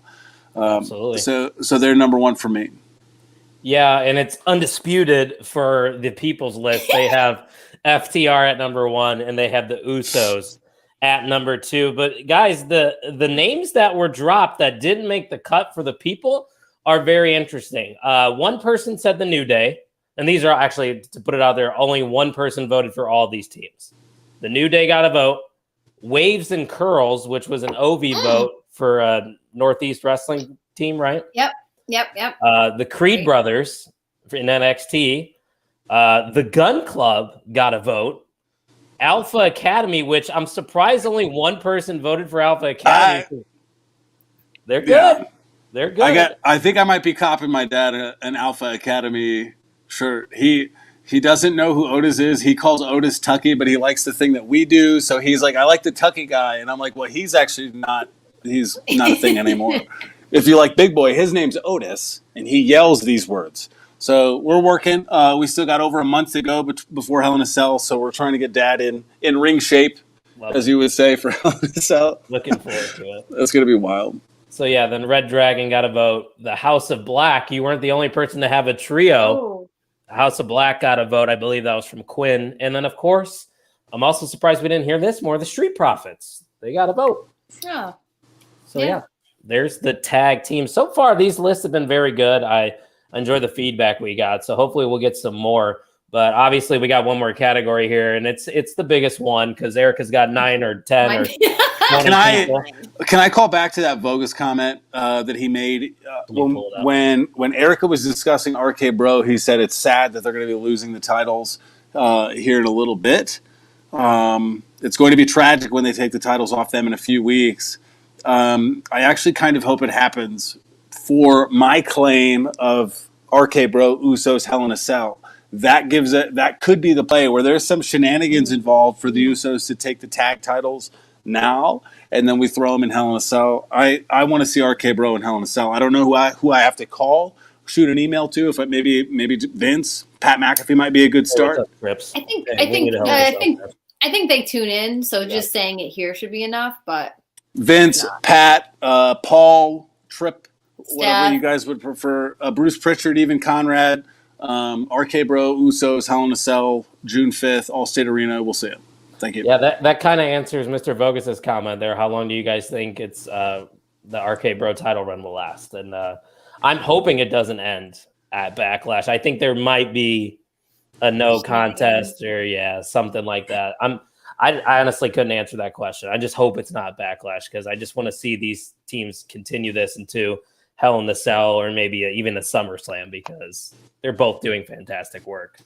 Absolutely. So they're number 1 for me. Yeah, and it's undisputed for the people's list. They have FTR at number 1, and they have the Usos at number 2. But guys, the names that were dropped that didn't make the cut for the people are very interesting. One person said the New Day. And these are actually, to put it out there, only one person voted for all these teams. The New Day got a vote. Waves and Curls, which was an OV vote for a Northeast Wrestling team, right? Yep. The Creed Brothers in NXT. The Gun Club got a vote. Alpha Academy, which I'm surprised only one person voted for Alpha Academy. They're good. Yeah. They're good. I think I might be copying my dad an Alpha Academy shirt. He doesn't know who Otis is. He calls Otis Tucky, but he likes the thing that we do. So he's like, I like the Tucky guy. And I'm like, well, he's actually not he's not a thing anymore. If you like Big Boy, his name's Otis, and he yells these words. So we're working. We still got over a month to go before Hell in a Cell, so we're trying to get Dad in ring shape, as you would say, for Hell in a Cell. Looking forward to it. That's going to be wild. So, yeah, then Red Dragon got a vote. The House of Black, you weren't the only person to have a trio. Oh. House of Black got a vote. I believe that was from Quinn. And then, of course, I'm also surprised we didn't hear this more. The Street Profits. They got a vote. Oh. So, yeah, there's the tag team. So far, these lists have been very good. I enjoy the feedback we got. So hopefully we'll get some more. But obviously, we got one more category here, and it's the biggest one because Erica's got 9 or 10 or 20 Can I call back to that Vogus comment that he made when Erica was discussing RK Bro? He said it's sad that they're going to be losing the titles here in a little bit. It's going to be tragic when they take the titles off them in a few weeks. I actually kind of hope it happens for my claim of RK Bro Usos Hell in a Cell. That could be the play where there's some shenanigans involved for the Usos to take the tag titles now, and then we throw them in Hell in a Cell. I want to see RK Bro in Hell in a Cell. I don't know who I have to call, shoot an email to. If maybe Vince, Pat McAfee might be a good start. I think they tune in, so just saying it here should be enough. But Vince, Pat, Paul, Tripp, Steph, whatever you guys would prefer. Bruce Pritchard, even Conrad, RK Bro, Usos, Hell in a Cell, June 5th, Allstate Arena. We'll see it. Thank you. Yeah, that kind of answers Mr. Vogus's comment there. How long do you guys think it's the RK Bro title run will last? And I'm hoping it doesn't end at Backlash. I think there might be a no contest or something like that. I honestly couldn't answer that question. I just hope it's not Backlash because I just want to see these teams continue this into Hell in the Cell or maybe even a SummerSlam because they're both doing fantastic work.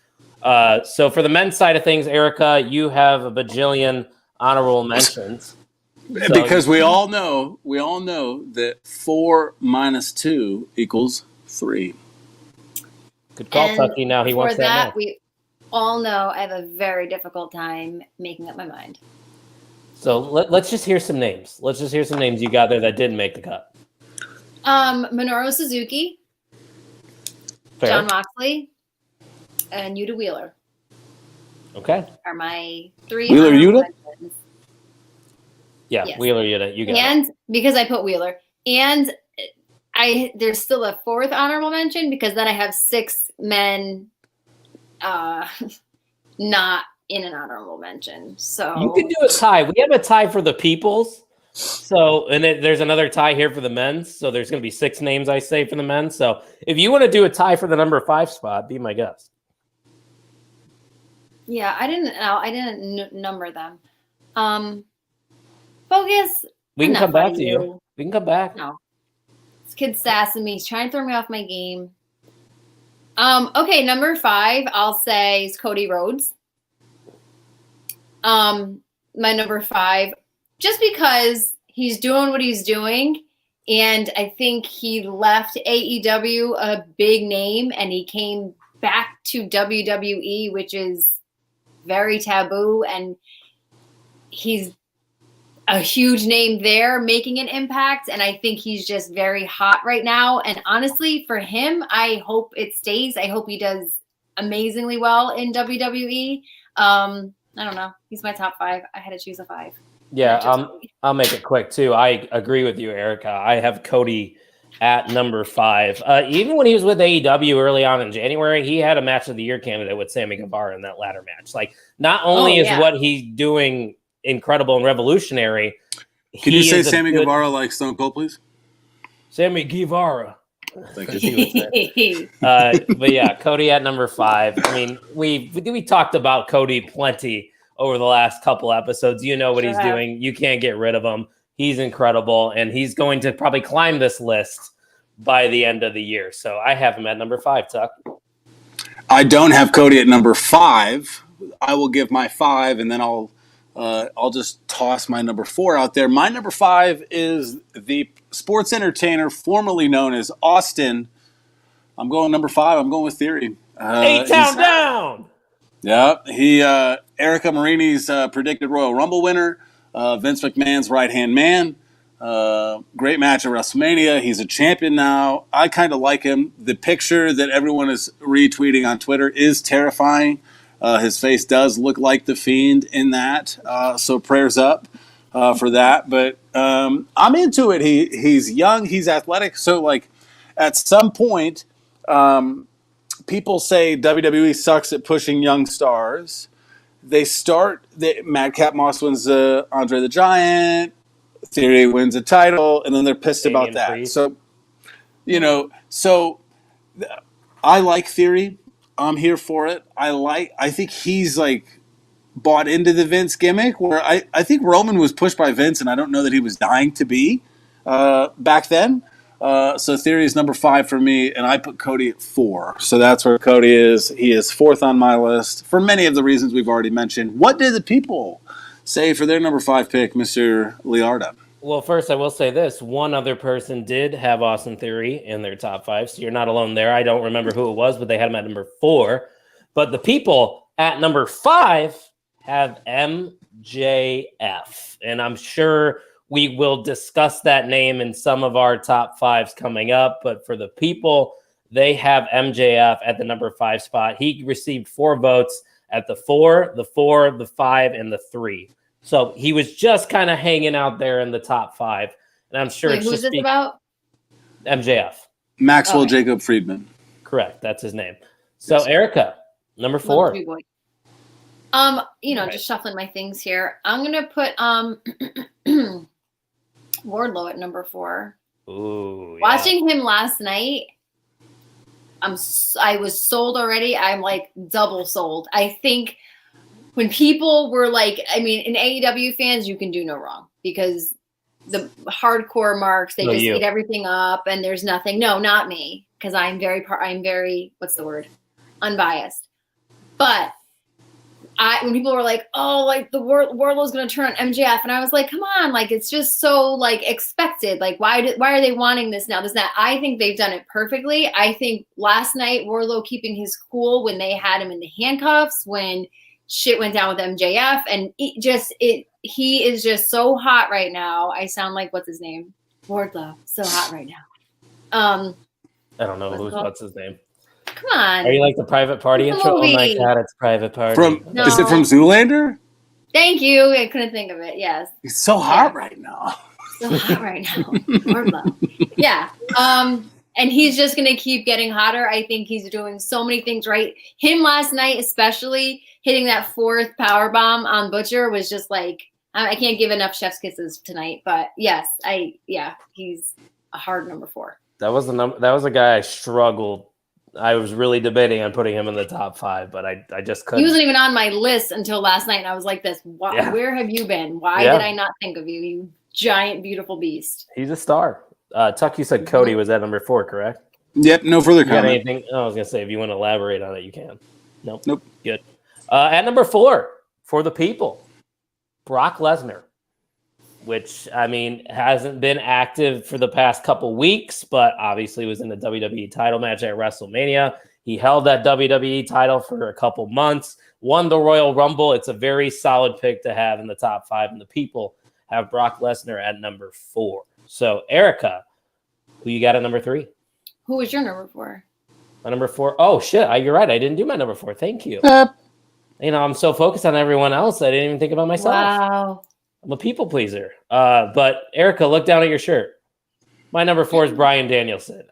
So for the men's side of things, Erica, you have a bajillion honorable mentions. So because we all know that 4 minus 2 equals 3. Good call, Tucky. Now he wants that. For that, we all know I have a very difficult time making up my mind. So let's just hear some names. Let's just hear some names you got there that didn't make the cut. Minoru Suzuki, Fair. Jon Moxley, and Yuta Wheeler. Okay. Are my 3 Wheeler Yuta? mentions. Yeah, Yes. Wheeler Yuta. You got it. And because I put Wheeler, and there's still a 4th honorable mention because then I have 6 men not in an honorable mention. So You could do a tie. We have a tie for the peoples. So, and there's another tie here for the men's. So there's going to be 6 names I say for the men. So if you want to do a tie for the number 5 spot, be my guest. yeah, I didn't number them. Focus. We can enough come back on to you. We can come back. No, this kid's sassing me. He's trying to throw me off my game. Okay, number 5, I'll say is Cody Rhodes. My number 5, just because he's doing what he's doing, and I think he left AEW a big name, and he came back to WWE, which is very taboo, and he's a huge name there making an impact, and I think he's just very hot right now. And honestly, for him, I hope it stays. I hope he does amazingly well in WWE. I don't know. He's my top 5. I had to choose a 5. Yeah, I'll make it quick too. I agree with you, Erica. I have Cody at number 5. Even when he was with AEW early on in January, he had a match of the year candidate with Sammy Guevara in that ladder match. Like, not only is what he's doing incredible and revolutionary. Can you say Sammy Guevara like Stone Cold, please? Sammy Guevara. Thank you. But yeah, Cody at number 5. I mean, we talked about Cody plenty over the last couple episodes. You know what he's doing. You can't get rid of him. He's incredible, and he's going to probably climb this list by the end of the year. So I have him at number 5, Tuck. I don't have Cody at number 5. I will give my 5, and then I'll just toss my number 4 out there. My number 5 is the sports entertainer formerly known as Austin. I'm going number 5. I'm going with Theory. A-Town down! Yeah, he Erica Marini's predicted Royal Rumble winner, Vince McMahon's right-hand man. Great match at WrestleMania. He's a champion now. I kind of like him. The picture that everyone is retweeting on Twitter is terrifying. His face does look like the Fiend in that. So prayers up for that. But I'm into it. He's young. He's athletic. So, like, at some point, people say WWE sucks at pushing young stars. Madcap Moss wins Andre the Giant. Theory wins a title, and then they're pissed about that. Priest. So, I like Theory. I'm here for it. I think he's like bought into the Vince gimmick, where I think Roman was pushed by Vince, and I don't know that he was dying to be back then. So Theory is number 5 for me, and I put Cody at 4. So that's where Cody is. He is 4th on my list for many of the reasons we've already mentioned. What did the people say for their number 5 pick, Mr. Liarda? Well, first, I will say this. One other person did have Austin Theory in their top 5, so you're not alone there. I don't remember who it was, but they had him at number 4. But the people at number 5 have MJF, and I'm sure we will discuss that name in some of our top 5s coming up. But for the people, they have MJF at the number 5 spot. He received 4 votes at the 4, the 5, and the 3. So he was just kind of hanging out there in the top 5. And I'm sure it's who's just this about? MJF. Maxwell Jacob Friedman. Correct. That's his name. So Erica, number 4. Just shuffling my things here. I'm going to put Wardlow at number 4. Ooh, yeah. Watching him last night, I was sold already. I'm like double sold. I think when people were like, in AEW fans, you can do no wrong because the hardcore marks, they just eat everything up and there's nothing. No, not me. Because I'm very, what's the word? Unbiased. But when people were like, oh, like the Wardlow's going to turn on MJF. And I was like, come on, like, it's just so like expected. Like, why are they wanting this now? I think they've done it perfectly. I think last night, Wardlow keeping his cool when they had him in the handcuffs, when shit went down with MJF, and he is just so hot right now. I sound like, what's his name? Wardlow. So hot right now. I don't know what's his name. Come on. Are you like the private party intro? Oh my god, it's private party. Is it from Zoolander? Thank you. I couldn't think of it. Yes. He's so hot right now. So hot right now. Wardlow. Yeah. And he's just going to keep getting hotter. I think he's doing so many things right. Him last night, especially hitting that 4th power bomb on Butcher, was just like, I can't give enough chef's kisses tonight. But yes, he's a hard number 4. That was a guy I struggled. I was really debating on putting him in the top 5, but I just couldn't. He wasn't even on my list until last night, and I was like this. Where have you been? Why did I not think of you, you giant, beautiful beast? He's a star. Tuck, you said Cody was at number 4, correct? Yep, no further comment. Anything? I was going to say, if you want to elaborate on it, you can. Nope. Good. At number 4, for the people, Brock Lesnar, which, hasn't been active for the past couple weeks, but obviously was in the WWE title match at WrestleMania. He held that WWE title for a couple months, won the Royal Rumble. It's a very solid pick to have in the top 5, and the people have Brock Lesnar at number 4. So, Erica, who you got at number 3? Who was your number 4? My number 4? Oh, shit. You're right. I didn't do my number 4. Thank you. I'm so focused on everyone else, I didn't even think about myself. Wow. I'm a people pleaser. But, Erica, look down at your shirt. My number 4 is Bryan Danielson.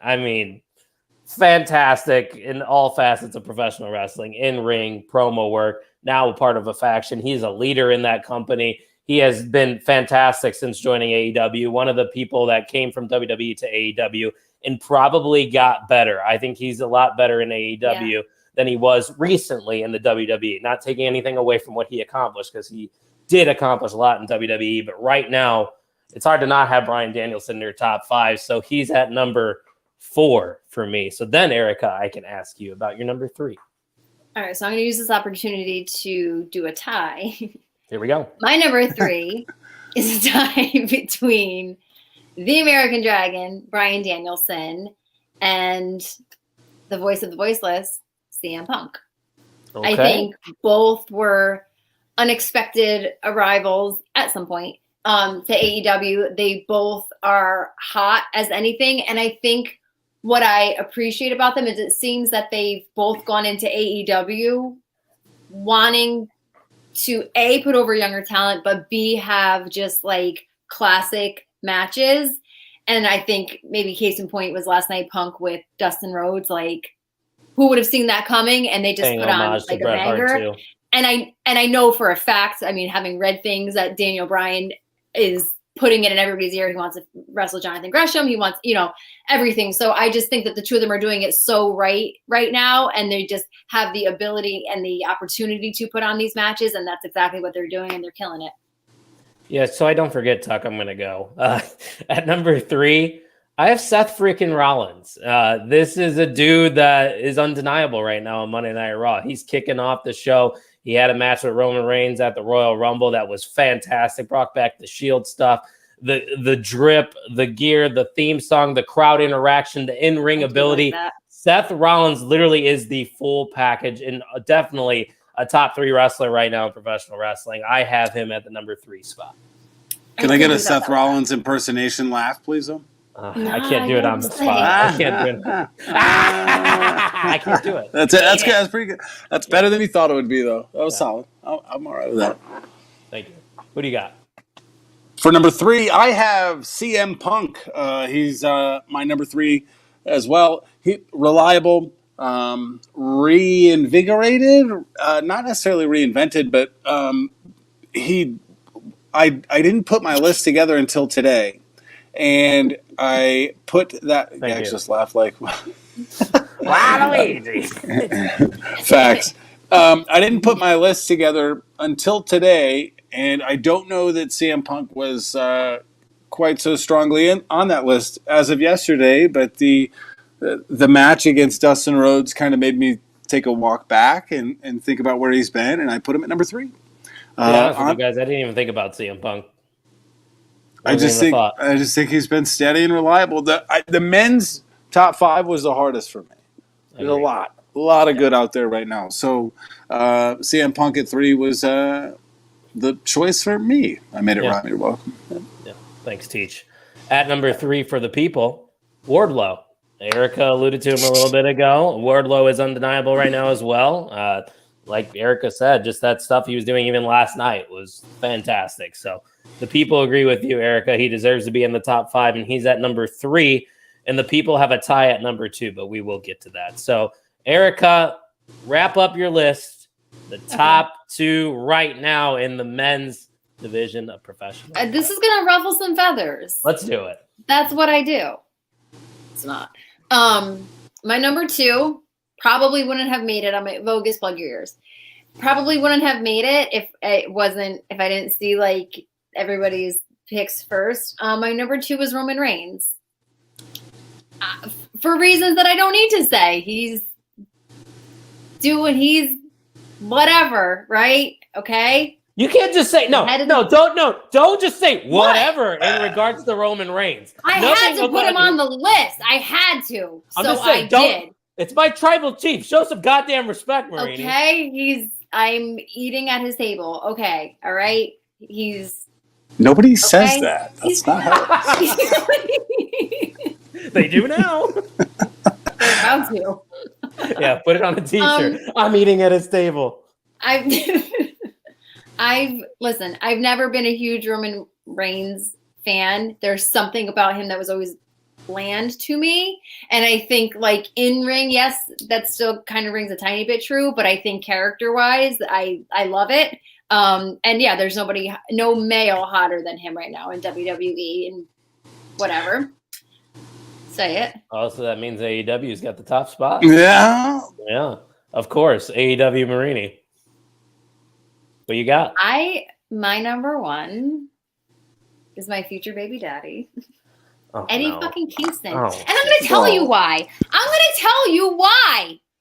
Fantastic in all facets of professional wrestling, in-ring, promo work, now a part of a faction. He's a leader in that company. He has been fantastic since joining AEW, one of the people that came from WWE to AEW and probably got better. I think he's a lot better in AEW than he was recently in the WWE. Not taking anything away from what he accomplished, because he did accomplish a lot in WWE. But right now, it's hard to not have Bryan Danielson in your top 5. So he's at number 4 for me. So then, Erica, I can ask you about your number 3. All right, so I'm going to use this opportunity to do a tie. Here we go. My number 3 is a tie between the American Dragon, Bryan Danielson, and the voice of the voiceless, CM Punk. Okay. I think both were unexpected arrivals at some point to AEW. They both are hot as anything. And I think what I appreciate about them is it seems that they've both gone into AEW wanting to A, put over younger talent, but B, have just like classic matches. And I think maybe case in point was last night Punk with Dustin Rhodes. Like, who would have seen that coming? And they just put on like a banger. And I know for a fact, I mean, having read things, that Daniel Bryan is putting it in everybody's ear. He wants to wrestle Jonathan Gresham. He wants, everything. So I just think that the two of them are doing it so right now. And they just have the ability and the opportunity to put on these matches. And that's exactly what they're doing. And they're killing it. Yeah. So I don't forget, Tuck, I'm going to go. At number 3, I have Seth freaking Rollins. This is a dude that is undeniable right now on Monday Night Raw. He's kicking off the show. He had a match with Roman Reigns at the Royal Rumble that was fantastic. Brought back the Shield stuff, the drip, the gear, the theme song, the crowd interaction, the in-ring ability. Like Seth Rollins literally is the full package and definitely a top 3 wrestler right now in professional wrestling. I have him at the number 3 spot. Can I get a Seth Rollins impersonation laugh, please, though? I can't do it on the spot. I can't do it. I can't do it. That's it. That's good. That's pretty good. That's better than you thought it would be, though. That was solid. I'm all right with that. Thank you. What do you got? For number 3, I have CM Punk. He's my number 3 as well. Reliable, reinvigorated, not necessarily reinvented, but I didn't put my list together until today. And I put that. Thank you. Just laughed like Luigi. Facts. I didn't put my list together until today, and I don't know that CM Punk was quite so strongly on that list as of yesterday. But the match against Dustin Rhodes kind of made me take a walk back and think about where he's been, and I put him at number 3. With you guys, I didn't even think about CM Punk. I just think he's been steady and reliable. The men's top 5 was the hardest for me. There's a lot of good out there right now. So CM Punk at 3 was the choice for me. I made it right. You're welcome. Yeah, thanks, Teach. At number 3 for the people, Wardlow. Erica alluded to him a little bit ago. Wardlow is undeniable right now as well. Like Erica said, just that stuff he was doing even last night was fantastic. So the people agree with you, Erica. He deserves to be in the top 5, and he's at number 3. And the people have a tie at number 2, but we will get to that. So, Erica, wrap up your list. The top 2 right now in the men's division of professional. This is going to ruffle some feathers. Let's do it. That's what I do. It's not. My number 2 probably wouldn't have made it on my Vogus, plug your ears. Probably wouldn't have made it if I didn't see like everybody's picks first. My number 2 was Roman Reigns. For reasons that I don't need to say. He's whatever, right? Okay? You can't just say don't just say whatever in regards to Roman Reigns. I had to put him on the list. I had to. I did. It's my tribal chief. Show some goddamn respect, Marini. Okay, I'm eating at his table. Okay, all right. Nobody says that. That's not how They do now. They're about to. Yeah, put it on a t-shirt. I'm eating at his table. I've never been a huge Roman Reigns fan. There's something about him that was always bland to me. And I think like in ring, yes, that still kind of rings a tiny bit true, but I think character wise, I love it. And yeah, there's no male hotter than him right now in WWE and whatever. Say it. Oh, so that means AEW's got the top spot. Yeah. Yeah, of course. AEW Marini. What you got? My number 1 is my future baby daddy. Eddie fucking Kingston. And I'm going to tell you why.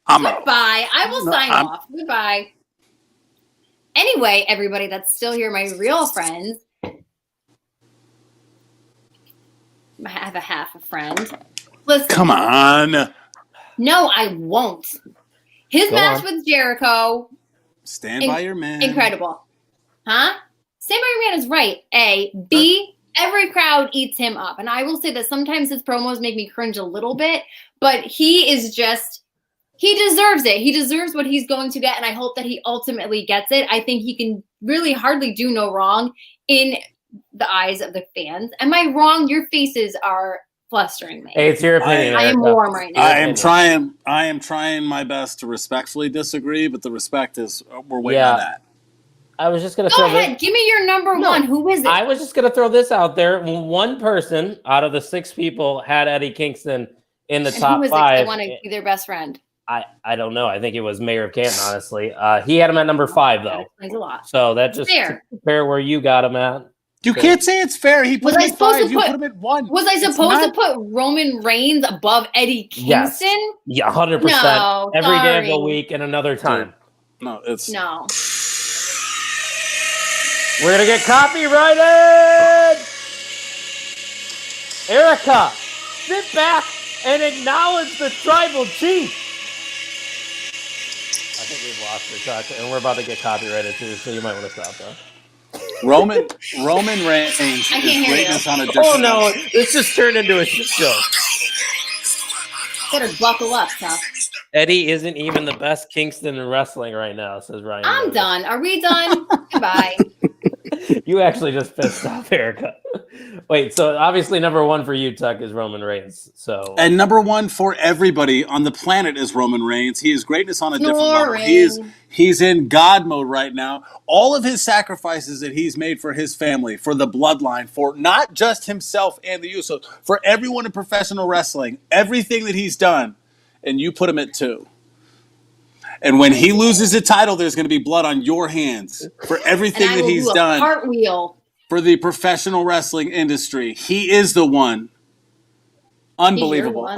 Goodbye. I will sign off. Goodbye. Anyway, everybody that's still here, my real friends. I have a half a friend. Listen. Come on. No, I won't. His match with Jericho. Stand by your man. Incredible. Huh? Stand by your man is is right. A. B. Every crowd eats him up. And I will say that sometimes his promos make me cringe a little bit, but he deserves it. He deserves what he's going to get, and I hope that he ultimately gets it. I think he can really hardly do no wrong in the eyes of the fans. Am I wrong? Your faces are flustering me. Hey, it's your opinion. I am warm right now. I am trying my best to respectfully disagree, but the respect is we're waiting on that. I was just going to go ahead. Give me your number one. Who is it? I was just going to throw this out there. One person out of the 6 people had Eddie Kingston in the top 5. I want to be their best friend. I don't know. I think it was Mayor of Canton, honestly. He had him at number 5, though. That explains a lot. So that just fair where you got him at. You can't say it's fair. He put him at 5. You put him at 1. Was I supposed to put Roman Reigns above Eddie Kingston? Yes. Yeah, 100%. No, every day of the week and another time. No, it's no. We're going to get copyrighted! Erica, sit back and acknowledge the tribal chief. I think we've lost her talk, and we're about to get copyrighted too, so you might want to stop though. Roman Reigns is greatness on a different Oh no, this just turned into a shit show. Better buckle up, Tough. Eddie isn't even the best Kingston in wrestling right now, says Ryan. I'm done. Are we done? Goodbye. You actually just pissed off Erica. Wait, so obviously number 1 for you, Tuck, is Roman Reigns. So and number 1 for everybody on the planet is Roman Reigns. He is greatness on a different level. He's in God mode right now. All of his sacrifices that he's made for his family, for the bloodline, for not just himself and the Usos, for everyone in professional wrestling, everything that he's done, and you put him at 2. And when he loses the title, there's going to be blood on your hands for everything that he's done. Cartwheel. For the professional wrestling industry. He is the one. Unbelievable.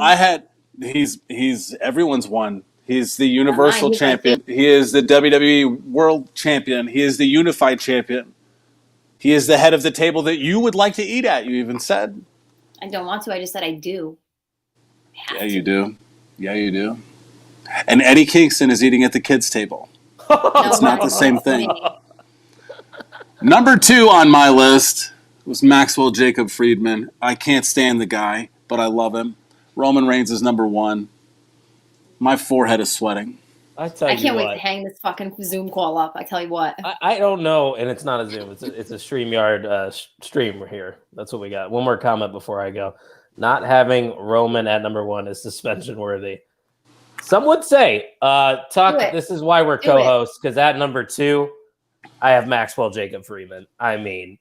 He's everyone's one. He's the Universal Champion. He is the WWE World Champion. He is the Unified Champion. He is the head of the table that you would like to eat at, you even said. I don't want to. I just said I do. Yeah, you do. Yeah, you do. And Eddie Kingston is eating at the kids' table. It's not the same thing. Number 2 on my list was Maxwell Jacob Friedman. I can't stand the guy, but I love him. Roman Reigns is number 1. My forehead is sweating. I can't wait to hang this fucking Zoom call up. I tell you what. I don't know, and it's not a Zoom. It's a StreamYard stream here. That's what we got. One more comment before I go. Not having Roman at number 1 is suspension worthy. Some would say, Tuck, this is why we're co-hosts, because at number 2, I have Maxwell Jacob Friedman. I mean,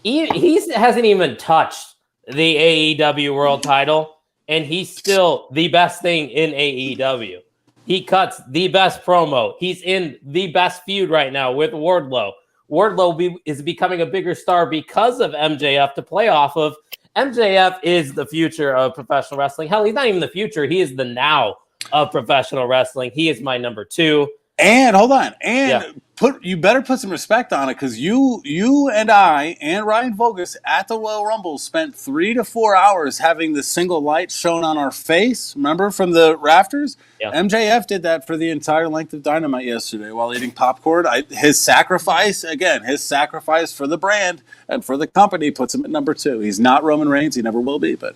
he hasn't even touched the AEW world title, and he's still the best thing in AEW. He cuts the best promo. He's in the best feud right now with Wardlow. Wardlow is becoming a bigger star because of MJF to play off of. MJF is the future of professional wrestling. Hell, he's not even the future. He is the now of professional wrestling. He is my number 2. And hold on. And you better put some respect on it, because you and I and Ryan Vogus at the Royal Rumble spent 3 to 4 hours having the single light shown on our face. Remember, from the rafters? Yeah. MJF did that for the entire length of Dynamite yesterday while eating popcorn. His sacrifice for the brand and for the company puts him at number 2. He's not Roman Reigns. He never will be, but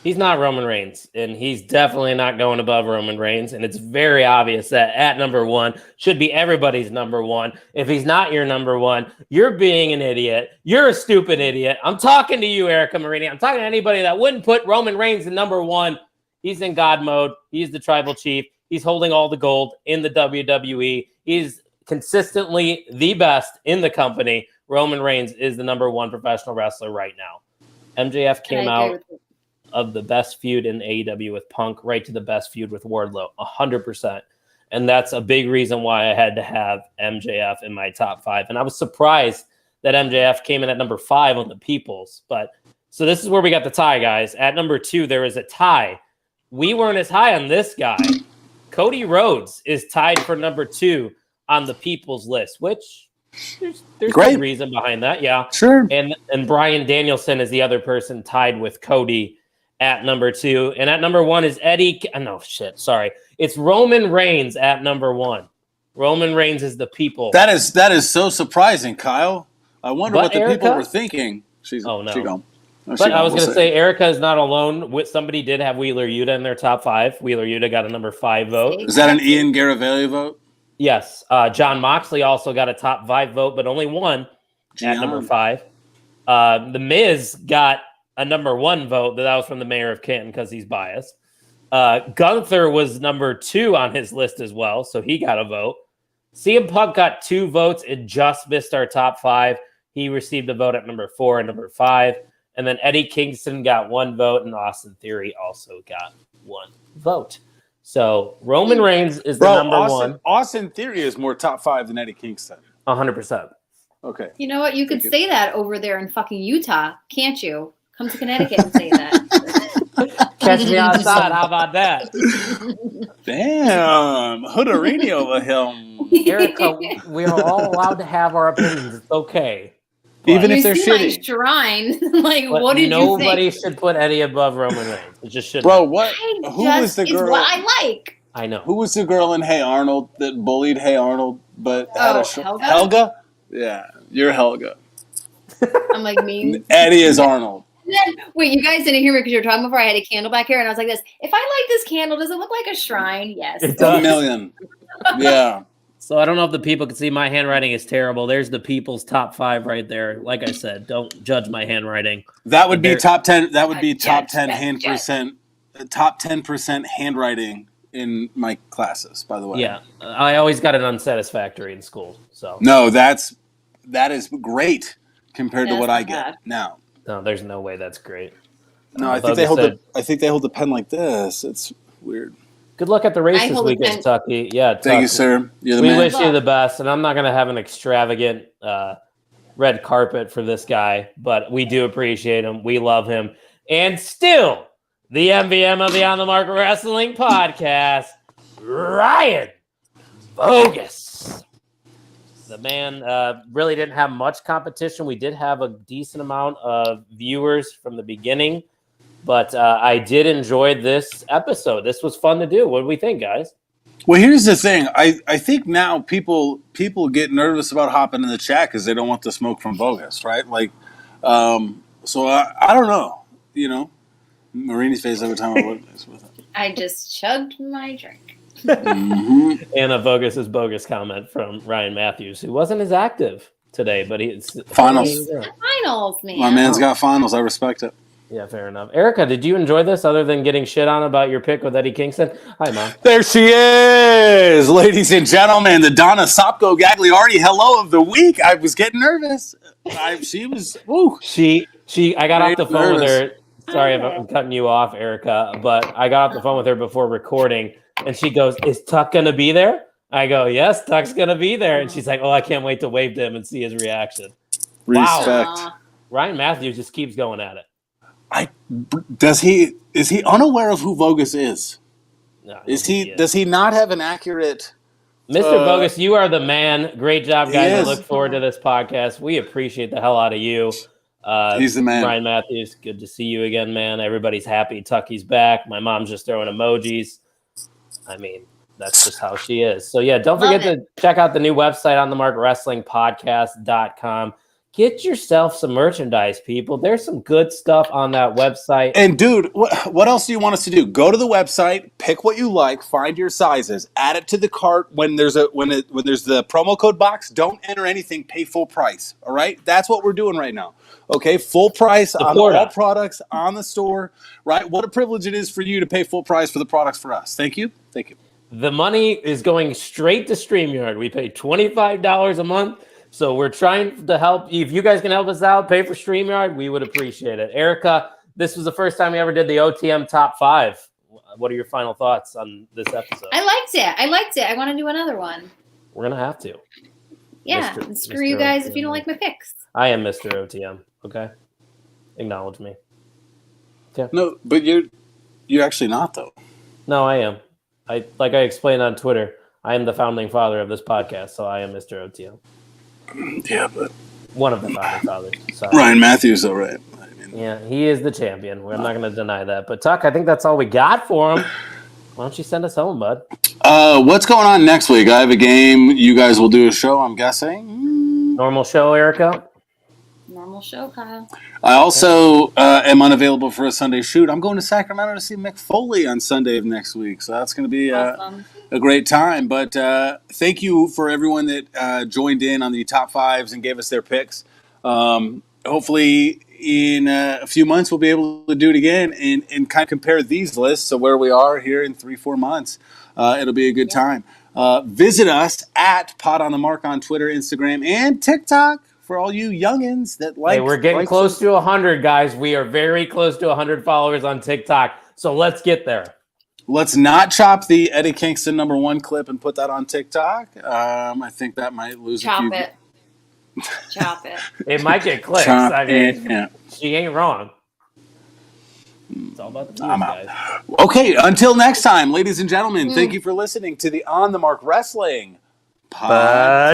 he's not Roman Reigns, and he's definitely not going above Roman Reigns, and it's very obvious that at number 1 should be everybody's number 1. If he's not your number 1, you're being an idiot. You're a stupid idiot. I'm talking to you, Erica Marini. I'm talking to anybody that wouldn't put Roman Reigns in number 1. He's in God mode. He's the tribal chief. He's holding all the gold in the WWE. He's consistently the best in the company. Roman Reigns is the number 1 professional wrestler right now. MJF came out of the best feud in AEW with Punk right to the best feud with Wardlow, 100%. And that's a big reason why I had to have MJF in my top 5. And I was surprised that MJF came in at number 5 on the Peoples. But so this is where we got the tie, guys. At number 2, there is a tie. We weren't as high on this guy. Cody Rhodes is tied for number 2 on the People's list, which there's good reason behind that. Yeah, sure. And Bryan Danielson is the other person tied with Cody at number 2. And at number 1 is it's Roman Reigns at number 1. Roman Reigns is the people. That is so surprising, Kyle. I wonder what the people were thinking. She's gone. But I was going to say, Erica is not alone. Somebody did have Wheeler Yuta in their top 5. Wheeler Yuta got a number 5 vote. Is that an Ian Garavelli vote? Yes. John Moxley also got a top 5 vote, but only one at number 5. The Miz got a number 1 vote, but that was from the mayor of Canton because he's biased. Gunther was number 2 on his list as well, so he got a vote. CM Punk got 2 votes and just missed our top 5. He received a vote at number 4 and number 5. And then Eddie Kingston got 1 vote, and Austin Theory also got 1 vote. So Roman Reigns is the number 1. Austin Theory is more top 5 than Eddie Kingston. 100%. Okay. You know what? You could say that over there in fucking Utah, can't you? Come to Connecticut and say that. Catch me outside. How about that? Damn. Hooderini over him. Erica, we are all allowed to have our opinions. It's okay. Even if they're shitty. Shrine. Like, what did you think? Nobody should put Eddie above Roman Reigns. It just shouldn't. Bro, what? Who was the girl? It's what I like. I know. Who was the girl in Hey Arnold that bullied Hey Arnold but had a Helga? Helga? Yeah, you're Helga. I'm like mean. Eddie is Arnold. Wait, you guys didn't hear me because you were talking before. I had a candle back here, and I was like this. If I light this candle, does it look like a shrine? Yes. It does. $1 million. Yeah. So I don't know if the people can see my handwriting is terrible. There's the people's top 5 right there. Like I said, don't judge my handwriting. That would be top 10. That would be top 10 top 10% handwriting in my classes, by the way. Yeah. I always got an unsatisfactory in school. So no, that is great compared to what I get now. No, there's no way that's great. No, I think they hold the pen like this. It's weird. Good luck at the race this weekend, Tucky. Yeah, thank you, sir. You're the man. We wish you the best, and I'm not going to have an extravagant red carpet for this guy, but we do appreciate him. We love him. And still, the MVM of the On the Mark Wrestling Podcast, Ryan Bogus. The man really didn't have much competition. We did have a decent amount of viewers from the beginning. But I did enjoy this episode. This was fun to do. What do we think, guys? Well, here's the thing. I think now people get nervous about hopping in the chat because they don't want the smoke from Bogus, right? Like, so I don't know. You know, Marini's face every time I look with it. I just chugged my drink. Mm-hmm. And a bogus comment from Ryan Matthews, who wasn't as active today, but he's finals, man. My man's got finals. I respect it. Yeah, fair enough. Erica, did you enjoy this other than getting shit on about your pick with Eddie Kingston? Hi, Mom. There she is, ladies and gentlemen, the Donna Sopko Gagliardi hello of the week. I was getting nervous. She was, woo. I got off the phone with her. Sorry if I'm cutting you off, Erica, but I got off the phone with her before recording, and she goes, "Is Tuck going to be there?" I go, "Yes, Tuck's going to be there." And she's like, "Oh, I can't wait to wave to him and see his reaction." Respect. Wow. Ryan Matthews just keeps going at it. Is he unaware of who Bogus is? No, does he not have an accurate Mr. Bogus, you are the man. Great job, guys. I look forward to this podcast. We appreciate the hell out of you. He's the man. Ryan Matthews, good to see you again, man. Everybody's happy. Tucky's back. My mom's just throwing emojis. I mean, that's just how she is. So, yeah, don't forget to check out the new website on themarkwrestlingpodcast.com. Get yourself some merchandise, people. There's some good stuff on that website. And, dude, what else do you want us to do? Go to the website, pick what you like, find your sizes, add it to the cart. When there's the promo code box, don't enter anything, pay full price. All right? That's what we're doing right now. Okay? Full price on all products on the store. Right? What a privilege it is for you to pay full price for the products for us. Thank you. Thank you. The money is going straight to StreamYard. We pay $25 a month. So we're trying to help. If you guys can help us out, pay for StreamYard, we would appreciate it. Erica, this was the first time we ever did the OTM Top 5. What are your final thoughts on this episode? I liked it. I want to do another one. We're going to have to. Yeah. Screw you guys if you don't like my picks. I am Mr. OTM. Okay? Acknowledge me. Yeah. No, but you're actually not, though. No, I am. Like I explained on Twitter, I am the founding father of this podcast, so I am Mr. OTM. Yeah, but one of the founding fathers. Sorry. Ryan Matthews, though, right? Yeah, he is the champion. I'm not going to deny that. But Tuck, I think that's all we got for him. Why don't you send us home, bud? What's going on next week? I have a game. You guys will do a show, I'm guessing. Normal show, Erica? Normal show, Kyle. I also am unavailable for a Sunday shoot. I'm going to Sacramento to see Mick Foley on Sunday of next week, so that's going to be Awesome. a great time. But thank you for everyone that joined in on the top fives and gave us their picks. Hopefully, in a few months, we'll be able to do it again and kind of compare these lists to where we are here in 3-4 months. It'll be a good time. Visit us at Pod on the Mark on Twitter, Instagram, and TikTok for all you youngins that like. Hey, we're getting close to 100, guys. We are very close to 100 followers on TikTok, so let's get there. Let's not chop the Eddie Kingston #1 clip and put that on TikTok. I think that might lose Chop a few. it. Chop it. It might get clicks. Chop I mean, it. she ain't wrong. It's all about the views, guys. Okay, until next time, ladies and gentlemen, thank you for listening to the On the Mark Wrestling Pod.